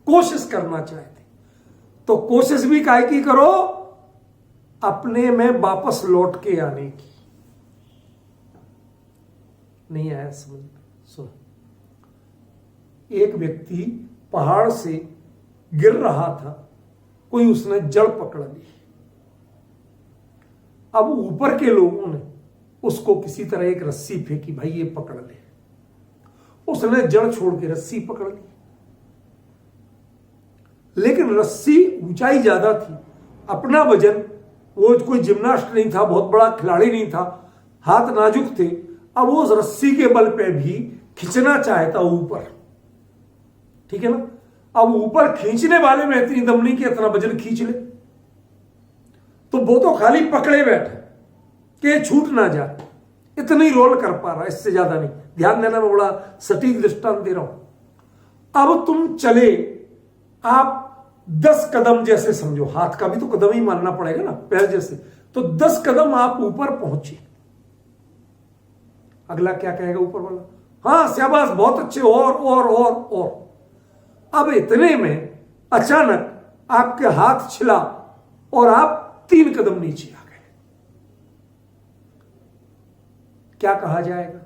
कोशिश करना चाहते, तो कोशिश भी काहे की करो? अपने में वापस लौट के आने की। नहीं आया समझ में? सुनो, एक व्यक्ति पहाड़ से गिर रहा था, कोई उसने जड़ पकड़ ली। अब ऊपर के लोगों ने उसको किसी तरह एक रस्सी फेंकी, भाई ये पकड़ ले। उसने जड़ छोड़ के रस्सी पकड़ ली, लेकिन रस्सी ऊंचाई ज्यादा थी, अपना वजन, वो कोई जिम्नास्ट नहीं था, बहुत बड़ा खिलाड़ी नहीं था, हाथ नाजुक थे। अब वो उस रस्सी के बल पे भी खींचना चाहता ऊपर, ठीक है ना? अब ऊपर खींचने वाले में इतनी दम नहीं कि इतना वजन खींच ले, तो वो तो खाली पकड़े बैठे कि छूट ना जाए, इतनी रोल कर पा रहा, इससे ज्यादा नहीं। ध्यान देना, मैं बड़ा सटीक दृष्टांत दे रहा हूं। अब तुम चले, आप 10 कदम जैसे समझो, हाथ का भी तो कदम ही मानना पड़ेगा ना, पैर जैसे, तो 10 कदम आप ऊपर पहुंचे। अगला क्या कहेगा ऊपर वाला? हाँ शाबाश, बहुत अच्छे, और। अब इतने में अचानक आपके हाथ छिला और आप 3 कदम नीचे आ गए। क्या कहा जाएगा?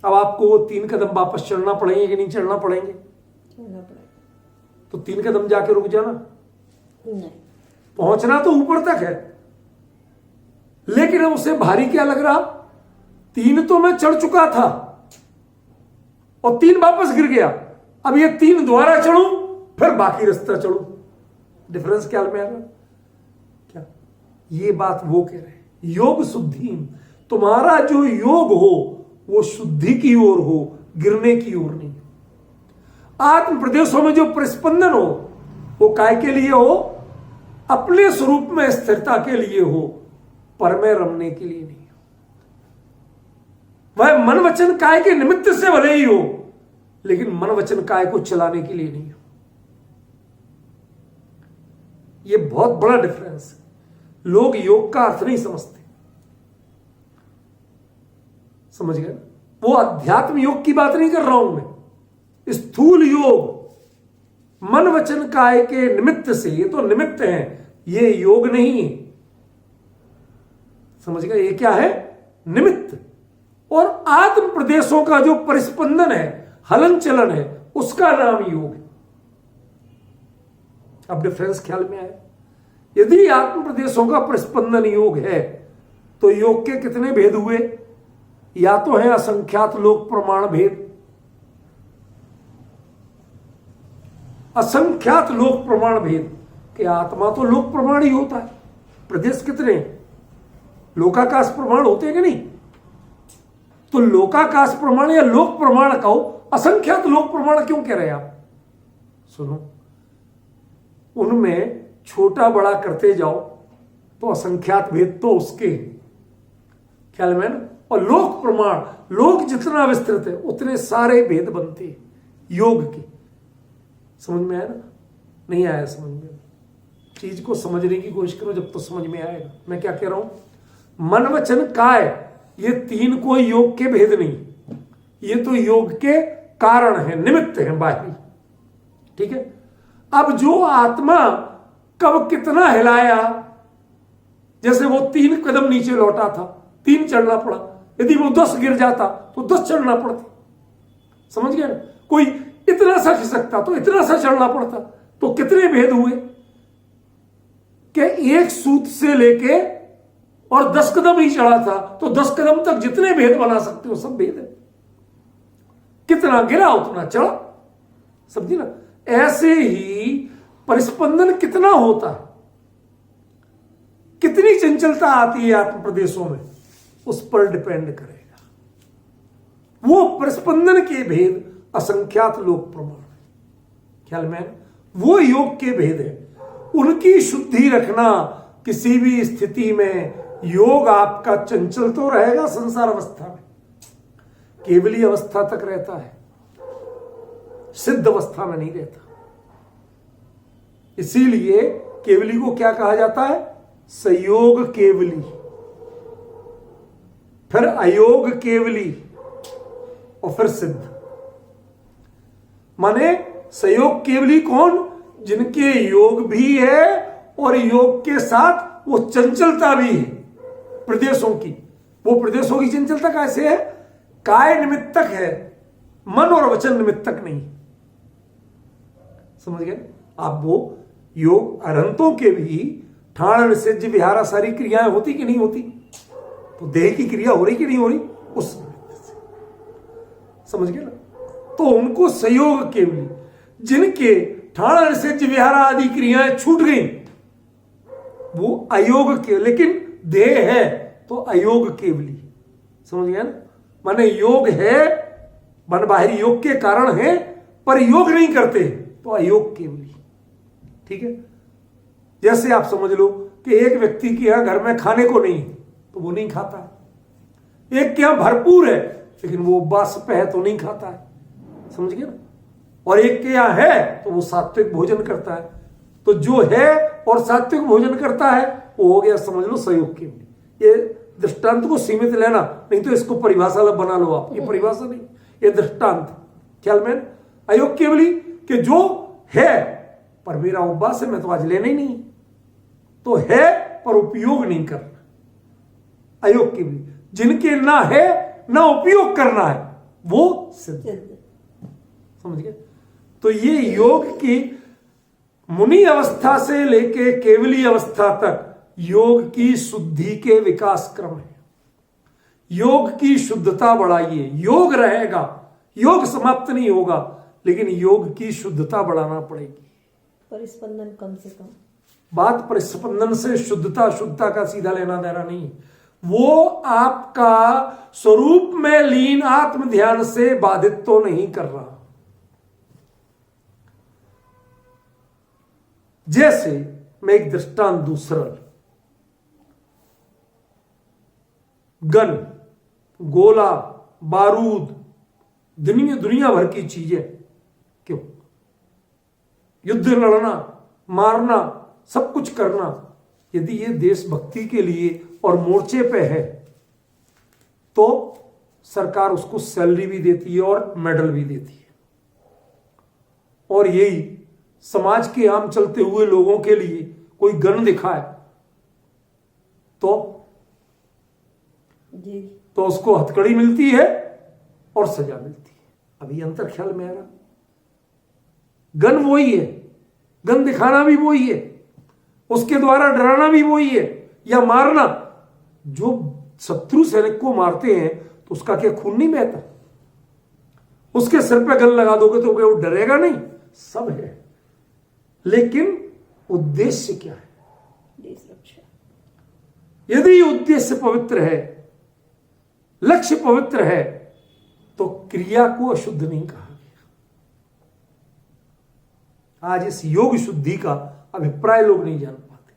अब आपको वो 3 कदम वापस चढ़ना पड़ेंगे कि नहीं चढ़ना पड़ेंगे? चढ़ना पड़ेगा। तो 3 कदम जाके रुक जाना, नहीं, पहुंचना तो ऊपर तक है, लेकिन अब उसे भारी क्या लग रहा? 3 तो मैं चढ़ चुका था और 3 वापस गिर गया, अब ये 3 दोबारा चढ़ूं, फिर बाकी रास्ता चढ़ूं। डिफरेंस क्या में आ रहा? क्या ये बात वो कह रहे हैं? योग शुद्धि, तुम्हारा जो योग हो वो शुद्धि की ओर हो, गिरने की ओर नहीं। आत्म प्रदेशों में जो परिस्पंदन हो वो काय के लिए हो? अपने स्वरूप में स्थिरता के लिए हो, पर में रमने के लिए नहीं हो। वह मन वचन काय के निमित्त से भले ही हो, लेकिन मन वचन काय को चलाने के लिए नहीं हो। यह बहुत बड़ा डिफरेंस है। लोग योग का अर्थ नहीं समझते। समझ गए? वो अध्यात्म योग की बात नहीं कर रहा हूं मैं। स्थूल योग मन वचन काय के निमित्त से, ये तो निमित्त है, ये योग नहीं है। समझ गए? ये क्या है? निमित्त। और आत्म प्रदेशों का जो परिस्पंदन है, हलन चलन है, उसका नाम योग है। अब डिफरेंस ख्याल में आया? यदि आत्म प्रदेशों का परिस्पंदन योग है तो योग के कितने भेद हुए? या तो है असंख्यात लोक प्रमाण भेद, असंख्यात लोक प्रमाण भेद कि आत्मा तो लोक प्रमाण ही होता है। प्रदेश कितने? लोकाकाश प्रमाण होते हैं कि नहीं? तो लोकाकाश प्रमाण या लोक प्रमाण कहो, असंख्यात लोक प्रमाण क्यों कह रहे हैं आप? सुनो, उनमें छोटा बड़ा करते जाओ तो असंख्यात भेद तो उसके ख्याल में ना। और लोक प्रमाण, लोक जितना विस्तृत है उतने सारे भेद बनते हैं योग के। समझ में आया ना? नहीं आया समझ में? चीज को समझने की कोशिश करो, जब तो समझ में आएगा। मैं क्या कह रहा हूं? मन वचन काय, ये तीन कोई योग के भेद नहीं, ये तो योग के कारण है, निमित्त है बाहरी। ठीक है? अब जो आत्मा कब कितना हिलाया, जैसे वो 3 कदम नीचे लौटा था, 3 चढ़ना पड़ा। यदि वो 10 गिर जाता तो 10 चढ़ना पड़ता। समझ गए? कोई इतना सा खिसकता तो इतना सा चढ़ना पड़ता। तो कितने भेद हुए कि एक सूत से लेके और 10 कदम ही चढ़ा था, तो 10 कदम तक जितने भेद बना सकते हो सब भेद है। कितना गिरा उतना चढ़ा। समझी ना? ऐसे ही परिस्पंदन कितना होता है, कितनी चंचलता आती है आत्म प्रदेशों में, उस पर डिपेंड करेगा। वो परिस्पंदन के भेद असंख्यात लोक प्रमाण है। ख्याल में? वो योग के भेद है। उनकी शुद्धि रखना किसी भी स्थिति में। योग आपका चंचल तो रहेगा संसार अवस्था में, केवली अवस्था तक रहता है, सिद्ध अवस्था में नहीं रहता। इसीलिए केवली को क्या कहा जाता है? संयोग केवली, फिर अयोग केवली और फिर सिद्ध। माने संयोग केवली कौन? जिनके योग भी है और योग के साथ वो चंचलता भी है प्रदेशों की। वो प्रदेशों की चंचलता कैसे है? काय निमित्तक है, मन और वचन निमित्तक नहीं। समझ गए? आप वो योग अरहंतों के भी ठाण निषेध विहारा सारी क्रियाएं होती कि नहीं होती? तो देह की क्रिया हो रही कि नहीं हो रही? उस समझ गए ना? तो उनको संयोग केवली, जिनके ठाण निषेध विहारा आदि क्रियाएं छूट गई वो अयोग के, लेकिन देह है तो अयोग केवली। समझ गया ना? माने योग है, मन बाहरी योग के कारण है, पर योग नहीं करते तो अयोग केवली। ठीक है? जैसे आप समझ लो कि एक व्यक्ति के यहां घर में खाने को नहीं तो वो नहीं खाता है। एक के यहां भरपूर है लेकिन वो उपवास पे है तो नहीं खाता है। समझ गए ना? और एक के यहां है तो वो सात्विक भोजन करता है। तो जो है और सात्विक भोजन करता है वो हो गया, समझ लो, संयोग केवली। ये दृष्टांत को सीमित लेना, नहीं तो इसको परिभाषा बना लो आप। ये परिभाषा नहीं, ये दृष्टांत। ख्याल में? अयोग केवली कि जो है पर मेरा उपवास है, मैं तो आज लेना ही नहीं, तो है पर उपयोग नहीं करना। अयोग केवली। जिनके ना है ना उपयोग करना है वो सिद्ध। समझ गए? तो ये योग की मुनि अवस्था से लेके केवली अवस्था तक योग की शुद्धि के विकास क्रम है। योग की शुद्धता बढ़ाइए, योग रहेगा, योग समाप्त नहीं होगा, लेकिन योग की शुद्धता बढ़ाना पड़ेगी। परिस्पंदन कम से कम। बात परिस्पंदन से शुद्धता का सीधा लेना देना नहीं। वो आपका स्वरूप में लीन आत्म ध्यान से बाधित तो नहीं कर रहा। जैसे मैं एक दृष्टांत दूं सरल, गन, गोला, बारूद, दुनिया भर की चीजें, क्यों युद्ध लड़ना, मारना, सब कुछ करना, यदि ये देशभक्ति के लिए और मोर्चे पे है तो सरकार उसको सैलरी भी देती है और मेडल भी देती है। और यही समाज के आम चलते हुए लोगों के लिए कोई गन दिखाए तो जी तो उसको हथकड़ी मिलती है और सजा मिलती है। अभी अंतर ख्याल में आ रहा, गन वही है, गन दिखाना भी वही है, उसके द्वारा डराना भी वही है, या मारना। जो शत्रु सैनिक को मारते हैं तो उसका क्या खून नहीं बहता? उसके सिर पे गन लगा दोगे तो क्या वो डरेगा नहीं? सब है, लेकिन उद्देश्य क्या है? देश रक्षा। यदि उद्देश्य पवित्र है, लक्ष्य पवित्र है, तो क्रिया को अशुद्ध नहीं कहा गया। आज इस योग शुद्धि का अभिप्राय लोग नहीं जान पाते।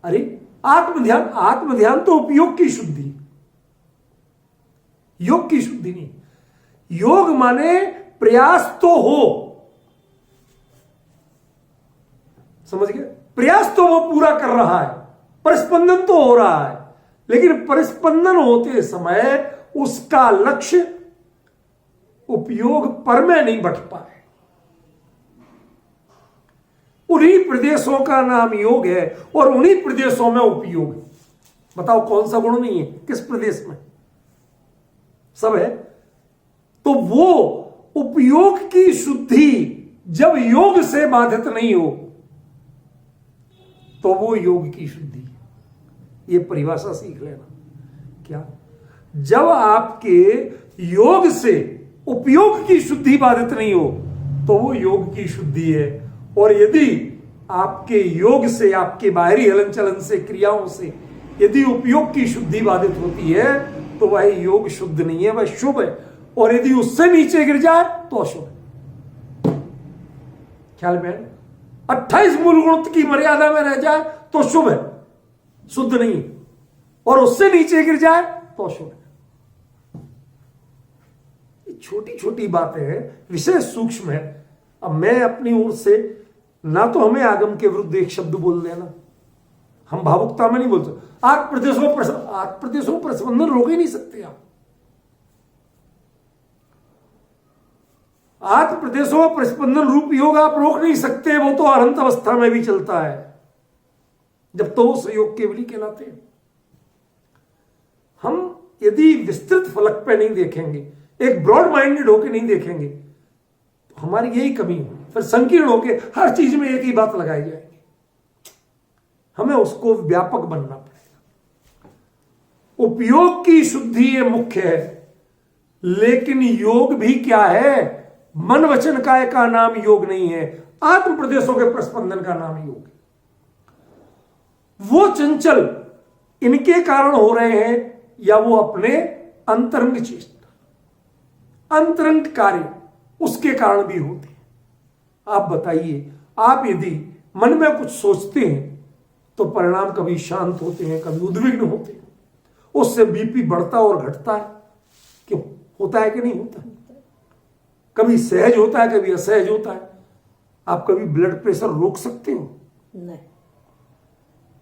अरे आत्मध्यान तो उपयोग की शुद्धि, योग की शुद्धि नहीं। योग माने प्रयास तो हो, समझ गए? प्रयास तो वो पूरा कर रहा है, परिस्पंदन तो हो रहा है, लेकिन परिस्पंदन होते समय उसका लक्ष्य उपयोग पर में नहीं बढ़ पाए। उन्हीं प्रदेशों का नाम योग है और उन्हीं प्रदेशों में उपयोग है। बताओ कौन सा गुण नहीं है किस प्रदेश में? सब है। तो वो उपयोग की शुद्धि जब योग से बाधित नहीं हो तो वो योग की शुद्धि है। ये परिभाषा सीख लेना। क्या? जब आपके योग से उपयोग की शुद्धि बाधित नहीं हो तो वो योग की शुद्धि है। और यदि आपके योग से, आपके बाहरी हलन चलन से, क्रियाओं से यदि उपयोग की शुद्धि बाधित होती है तो वह योग शुद्ध नहीं है, वह शुभ है। और यदि उससे नीचे गिर जाए तो अशुभ है। ख्याल में? 28 मूल गुण की मर्यादा में रह जाए तो शुभ है, शुद्ध नहीं। और उससे नीचे गिर जाए तो अशुभ है। छोटी छोटी बातें हैं, विषय सूक्ष्म है। अब मैं अपनी ओर से ना तो हमें आगम के विरुद्ध एक शब्द बोल देना, हम भावुकता में नहीं बोलते। आठ प्रदेशों पर संबंधन रोक ही नहीं सकते आप। 8 प्रदेशों पर स्पंदन रूप योग आप रोक नहीं सकते, वो तो अनंत अवस्था में भी चलता है, जब तो वो संयोग केवल ही कहलाते हैं। हम यदि विस्तृत फलक पे नहीं देखेंगे, एक ब्रॉड माइंडेड होकर नहीं देखेंगे, तो हमारी यही कमी है। फिर संकीर्ण होकर हर चीज में एक ही बात लगाई जाएगी। हमें उसको व्यापक बनना पड़ेगा। उपयोग की शुद्धि ये मुख्य है, लेकिन योग भी क्या है? मन वचन काय का नाम योग नहीं है, आत्म प्रदेशों के प्रस्पंदन का नाम योग है। वो चंचल इनके कारण हो रहे हैं या वो अपने अंतरंग चेष्टा, अंतरंग कार्य उसके कारण भी होते हैं। आप बताइए, आप यदि मन में कुछ सोचते हैं तो परिणाम कभी शांत होते हैं, कभी उद्विग्न होते हैं। उससे बीपी बढ़ता और घटता है। क्यों होता है कि नहीं होता? कभी सहज होता है, कभी असहज होता है। आप कभी ब्लड प्रेशर रोक सकते हो? नहीं।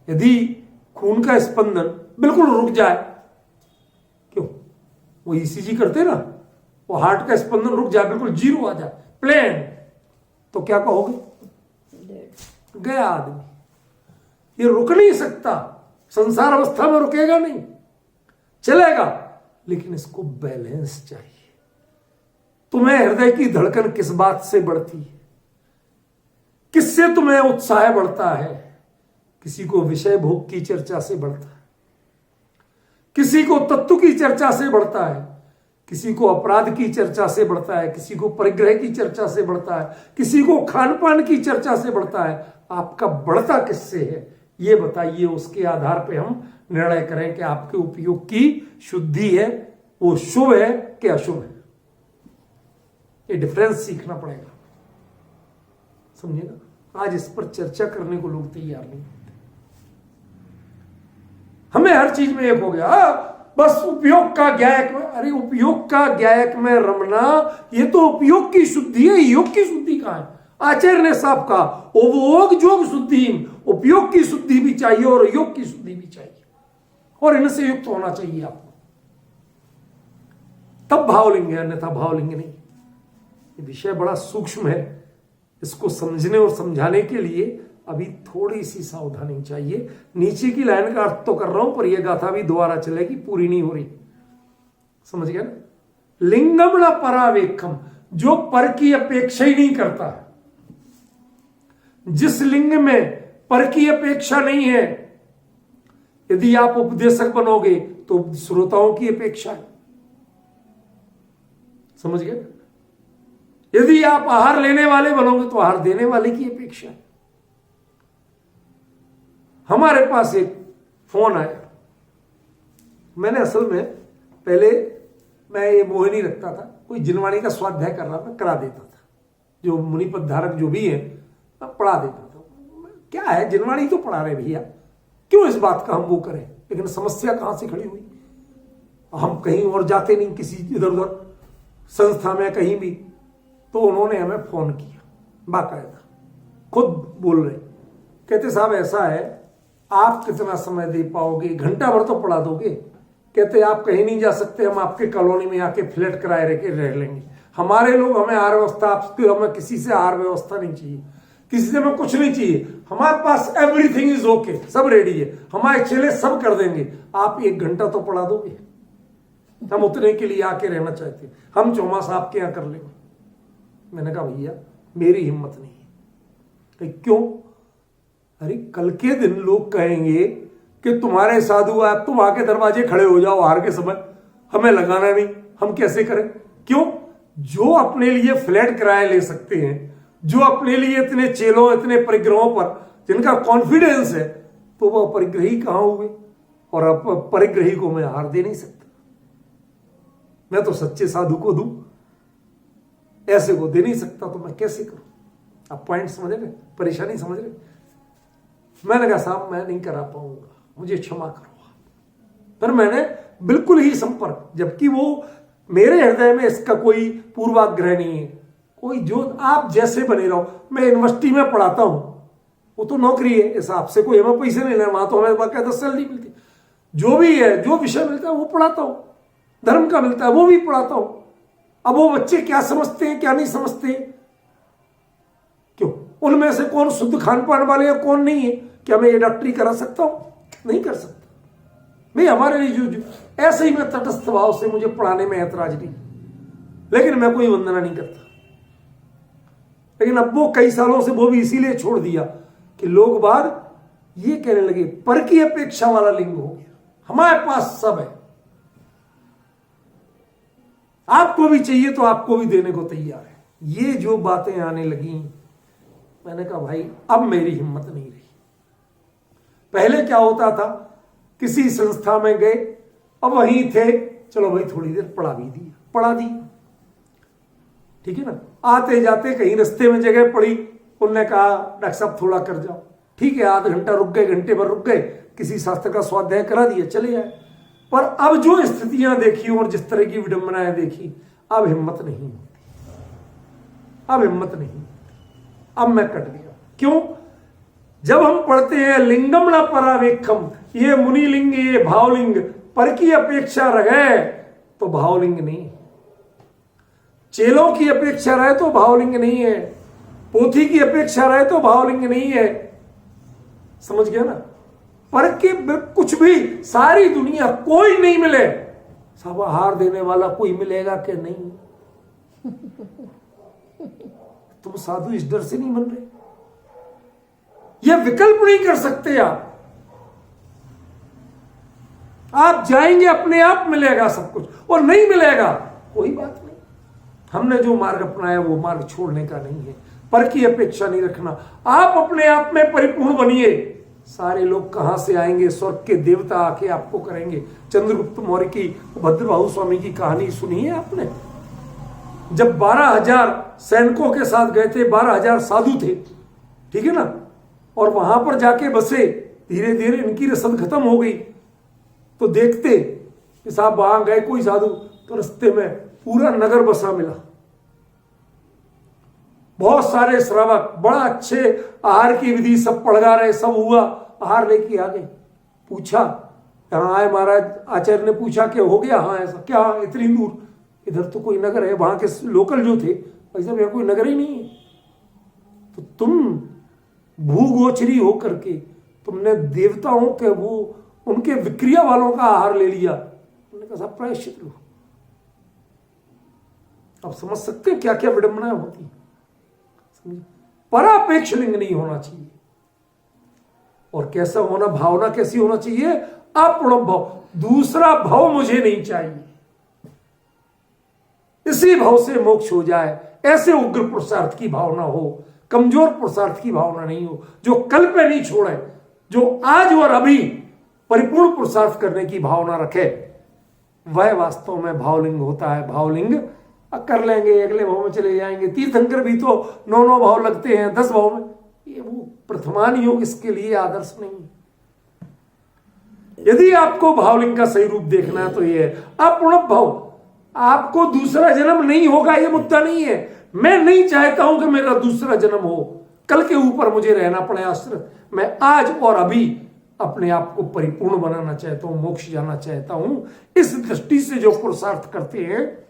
यदि खून का स्पंदन बिल्कुल रुक जाए, क्यों? वो ईसीजी करते ना, वो हार्ट का स्पंदन रुक जाए, बिल्कुल जीरो आ जाए, प्लेन, तो क्या कहोगे? गया आदमी। ये रुक नहीं सकता, संसार अवस्था में रुकेगा नहीं, चलेगा, लेकिन इसको बैलेंस चाहिए। तुम्हें हृदय की धड़कन किस बात से बढ़ती है? किससे तुम्हें उत्साह बढ़ता है? किसी को विषय भोग की चर्चा से बढ़ता है, किसी को तत्व की चर्चा से बढ़ता है, किसी को अपराध की चर्चा से बढ़ता है, किसी को परिग्रह की चर्चा से बढ़ता है, किसी को खान पान की चर्चा से बढ़ता है। आपका बढ़ता किससे है ये बताइए, उसके आधार पे हम निर्णय करें कि आपके उपयोग की शुद्धि है वो शुभ है कि अशुभ है। ये डिफरेंस सीखना पड़ेगा, समझिएगा। आज इस पर चर्चा करने को लोग तैयार नहीं होते। हमें हर चीज में एक हो गया, बस उपयोग का ज्ञायक में। अरे उपयोग का ज्ञायक में रमना, ये तो उपयोग की शुद्धि है, योग की शुद्धि कहां है? आचार्य ने साफ कहा, उपभोग जोग शुद्धि, उपयोग की शुद्धि भी चाहिए और योग की शुद्धि भी चाहिए, और इनसे युक्त होना चाहिए आपको, तब भावलिंग है, अन्यथा भावलिंग नहीं। ये विषय बड़ा सूक्ष्म है, इसको समझने और समझाने के लिए अभी थोड़ी सी सावधानी चाहिए। नीचे की लाइन का अर्थ तो कर रहा हूं, पर यह गाथा भी दोबारा चलेगी, पूरी नहीं हो रही, समझ गया ना? लिंगम न परावेक्षम, जो पर की अपेक्षा ही नहीं करता है। जिस लिंग में पर की अपेक्षा नहीं है, यदि आप उपदेशक बनोगे तो श्रोताओं की अपेक्षा है, समझ गए? यदि आप आहार लेने वाले बनोगे तो आहार देने वाले की अपेक्षा है। हमारे पास एक फोन आया, मैंने असल में पहले मैं ये मोहिनी रखता था, कोई जिनवाणी का स्वाध्याय कर रहा मैं करा देता था, जो मुनिपद धारक जो भी है मैं पढ़ा देता था। क्या है, जिनवाणी तो पढ़ा रहे भैया, क्यों इस बात का हम वो करें? लेकिन समस्या कहां से खड़ी हुई, हम कहीं और जाते नहीं, किसी इधर उधर संस्था में कहीं भी, तो उन्होंने हमें फोन किया बाकायदा, खुद बोल रहे, कहते साहब ऐसा है, आप कितना समय दे पाओगे? घंटा भर तो पढ़ा दोगे। कहते आप कहीं नहीं जा सकते, हम आपके कॉलोनी में आके फ्लैट किराए रह लेंगे। हमारे लोग, हमें आहार व्यवस्था, आपकी हमें किसी से आहार व्यवस्था नहीं चाहिए, किसी से हमें कुछ नहीं चाहिए, हमारे पास एवरीथिंग इज ओके, सब रेडी है, हमारे चेले सब कर देंगे, आप 1 घंटा तो पढ़ा दोगे? हम उतने के लिए आके रहना चाहते हैं, हम चौमास आपके यहां कर लेंगे। मैंने कहा भैया मेरी हिम्मत नहीं है। क्यों? अरे कल के दिन लोग कहेंगे कि तुम्हारे साधु आप, तुम आके दरवाजे खड़े हो जाओ आहार के समय, हमें लगाना नहीं, हम कैसे करें? क्यों? जो अपने लिए फ्लैट किराए ले सकते हैं, जो अपने लिए इतने चेलों, इतने परिग्रहों पर जिनका कॉन्फिडेंस है, तो वह परिग्रही कहां हुए? और अब परिग्रही को मैं आहार दे नहीं सकता, मैं तो सच्चे साधु को दूं, ऐसे को दे नहीं सकता, तो मैं कैसे करूं? आप पॉइंट समझ रहे, परेशानी समझ रहे? मैंने कहा साहब मैं नहीं करा पाऊंगा, मुझे क्षमा करो। पर मैंने बिल्कुल ही संपर्क, जबकि वो मेरे हृदय में इसका कोई पूर्वाग्रह नहीं है, कोई जो आप जैसे बने रहो। मैं यूनिवर्सिटी में पढ़ाता हूं, वो तो नौकरी है, इस आपसे कोई हमें पैसे नहीं लेना, वहां तो हमें बाकायदा सैलरी मिलती, जो भी है, जो विषय मिलता है वो पढ़ाता हूं, धर्म का मिलता है वो भी पढ़ाता हूं। अब वो बच्चे क्या समझते हैं क्या नहीं समझते, क्यों? उनमें से कौन शुद्ध खान पान वाले है, कौन नहीं है? क्या मैं ये डॉक्टरी करा सकता हूं? नहीं कर सकता। भाई हमारे लिए जो ऐसे ही मैं तटस्थ भाव से, मुझे पढ़ाने में ऐतराज नहीं, लेकिन मैं कोई वंदना नहीं करता। लेकिन अब वो कई सालों से वो भी इसीलिए छोड़ दिया कि लोग बाद ये कहने लगे पर की अपेक्षा वाला लिंग हो गया, हमारे पास सब है, आपको भी चाहिए तो आपको भी देने को तैयार है। ये जो बातें आने लगी, मैंने कहा भाई अब मेरी हिम्मत नहीं रही। पहले क्या होता था, किसी संस्था में गए, अब वहीं थे, चलो भाई थोड़ी देर पढ़ा भी दिया, पढ़ा दी, ठीक है ना। आते जाते कहीं रास्ते में जगह पड़ी, उनने कहा डॉक्टर साहब थोड़ा कर जाओ, ठीक है, आधा घंटा रुक गए, घंटे भर रुक गए, किसी शास्त्र का स्वाध्याय करा दिया, चले आए। पर अब जो स्थितियां देखी और जिस तरह की विडंबनाएं देखी, अब हिम्मत नहीं होती, अब हिम्मत नहीं, अब मैं कट गया। क्यों? जब हम पढ़ते हैं लिंगम न परावेक्षम, ये मुनिलिंग, ये भावलिंग, पर की अपेक्षा रहे तो भावलिंग नहीं, चेलों की अपेक्षा रहे तो भावलिंग नहीं है, पोथी की अपेक्षा रहे तो भावलिंग नहीं है, समझ गया ना। पर के कुछ भी, सारी दुनिया कोई नहीं मिले, सब आहार देने वाला कोई मिलेगा कि नहीं? तुम साधु इस डर से नहीं बन रहे, यह विकल्प नहीं कर सकते आप जाएंगे अपने आप मिलेगा सब कुछ, और नहीं मिलेगा कोई बात नहीं। हमने जो मार्ग अपनाया वो मार्ग छोड़ने का नहीं है, पर की अपेक्षा नहीं रखना। आप अपने आप में परिपूर्ण बनिए, सारे लोग कहां से आएंगे? स्वर्ग के देवता आके आपको करेंगे। चंद्रगुप्त मौर्य की, भद्रबाहु स्वामी की कहानी सुनी है आपने? जब 12,000 सैनिकों के साथ गए थे, 12,000 साधु थे, ठीक है ना, और वहां पर जाके बसे, धीरे धीरे इनकी रसद खत्म हो गई, तो देखते कि साहब वहां गए कोई साधु, तो रास्ते में पूरा नगर बसा मिला, बहुत सारे श्रावक, बड़ा अच्छे आहार की विधि सब पढ़ा रहे, सब हुआ, आहार लेके आ गए। पूछा, यहां आए महाराज, आचार्य ने पूछा कि हो गया, हाँ ऐसा क्या, इतनी दूर, इधर तो कोई नगर है, वहां के लोकल जो थे भाई साहब, यहाँ कोई नगर ही नहीं है, तो तुम भूगोचरी होकर के तुमने देवताओं के वो उनके विक्रिया वालों का आहार ले लिया। उन्होंने कहा साहब प्रायश्चित लो। आप समझ सकते हैं क्या क्या विडंबनाएं होती, परापेक्ष लिंग नहीं होना चाहिए। और कैसा होना, भावना कैसी होना चाहिए, अपूर्ण भाव, दूसरा भाव मुझे नहीं चाहिए, इसी भाव से मोक्ष हो जाए, ऐसे उग्र पुरुषार्थ की भावना हो, कमजोर पुरुषार्थ की भावना नहीं हो, जो कल पे नहीं छोड़े, जो आज और अभी परिपूर्ण पुरुषार्थ करने की भावना रखे, वह वास्तव में भावलिंग होता है। भावलिंग कर लेंगे, अगले भाव में चले जाएंगे, तीर्थंकर भी तो 9 भाव लगते हैं, 10 भाव में, ये वो प्रथमान योग इसके लिए आदर्श नहीं। यदि आपको भावलिंग का सही रूप देखना है तो ये अपूर्ण भाव, आपको दूसरा जन्म नहीं होगा ये मुद्दा नहीं है। मैं नहीं चाहता हूं कि मेरा दूसरा जन्म हो, कल के ऊपर मुझे रहना पड़े आश्रित, मैं आज और अभी अपने आप को परिपूर्ण बनाना चाहता हूं, मोक्ष जाना चाहता हूं। इस दृष्टि से जो पुरुषार्थ करते हैं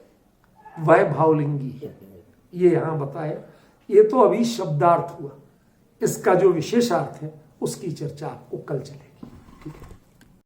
वह भावलिंगी है, ये यहां बताया। ये तो अभी शब्दार्थ हुआ, इसका जो विशेषार्थ है उसकी चर्चा आपको कल चलेगी।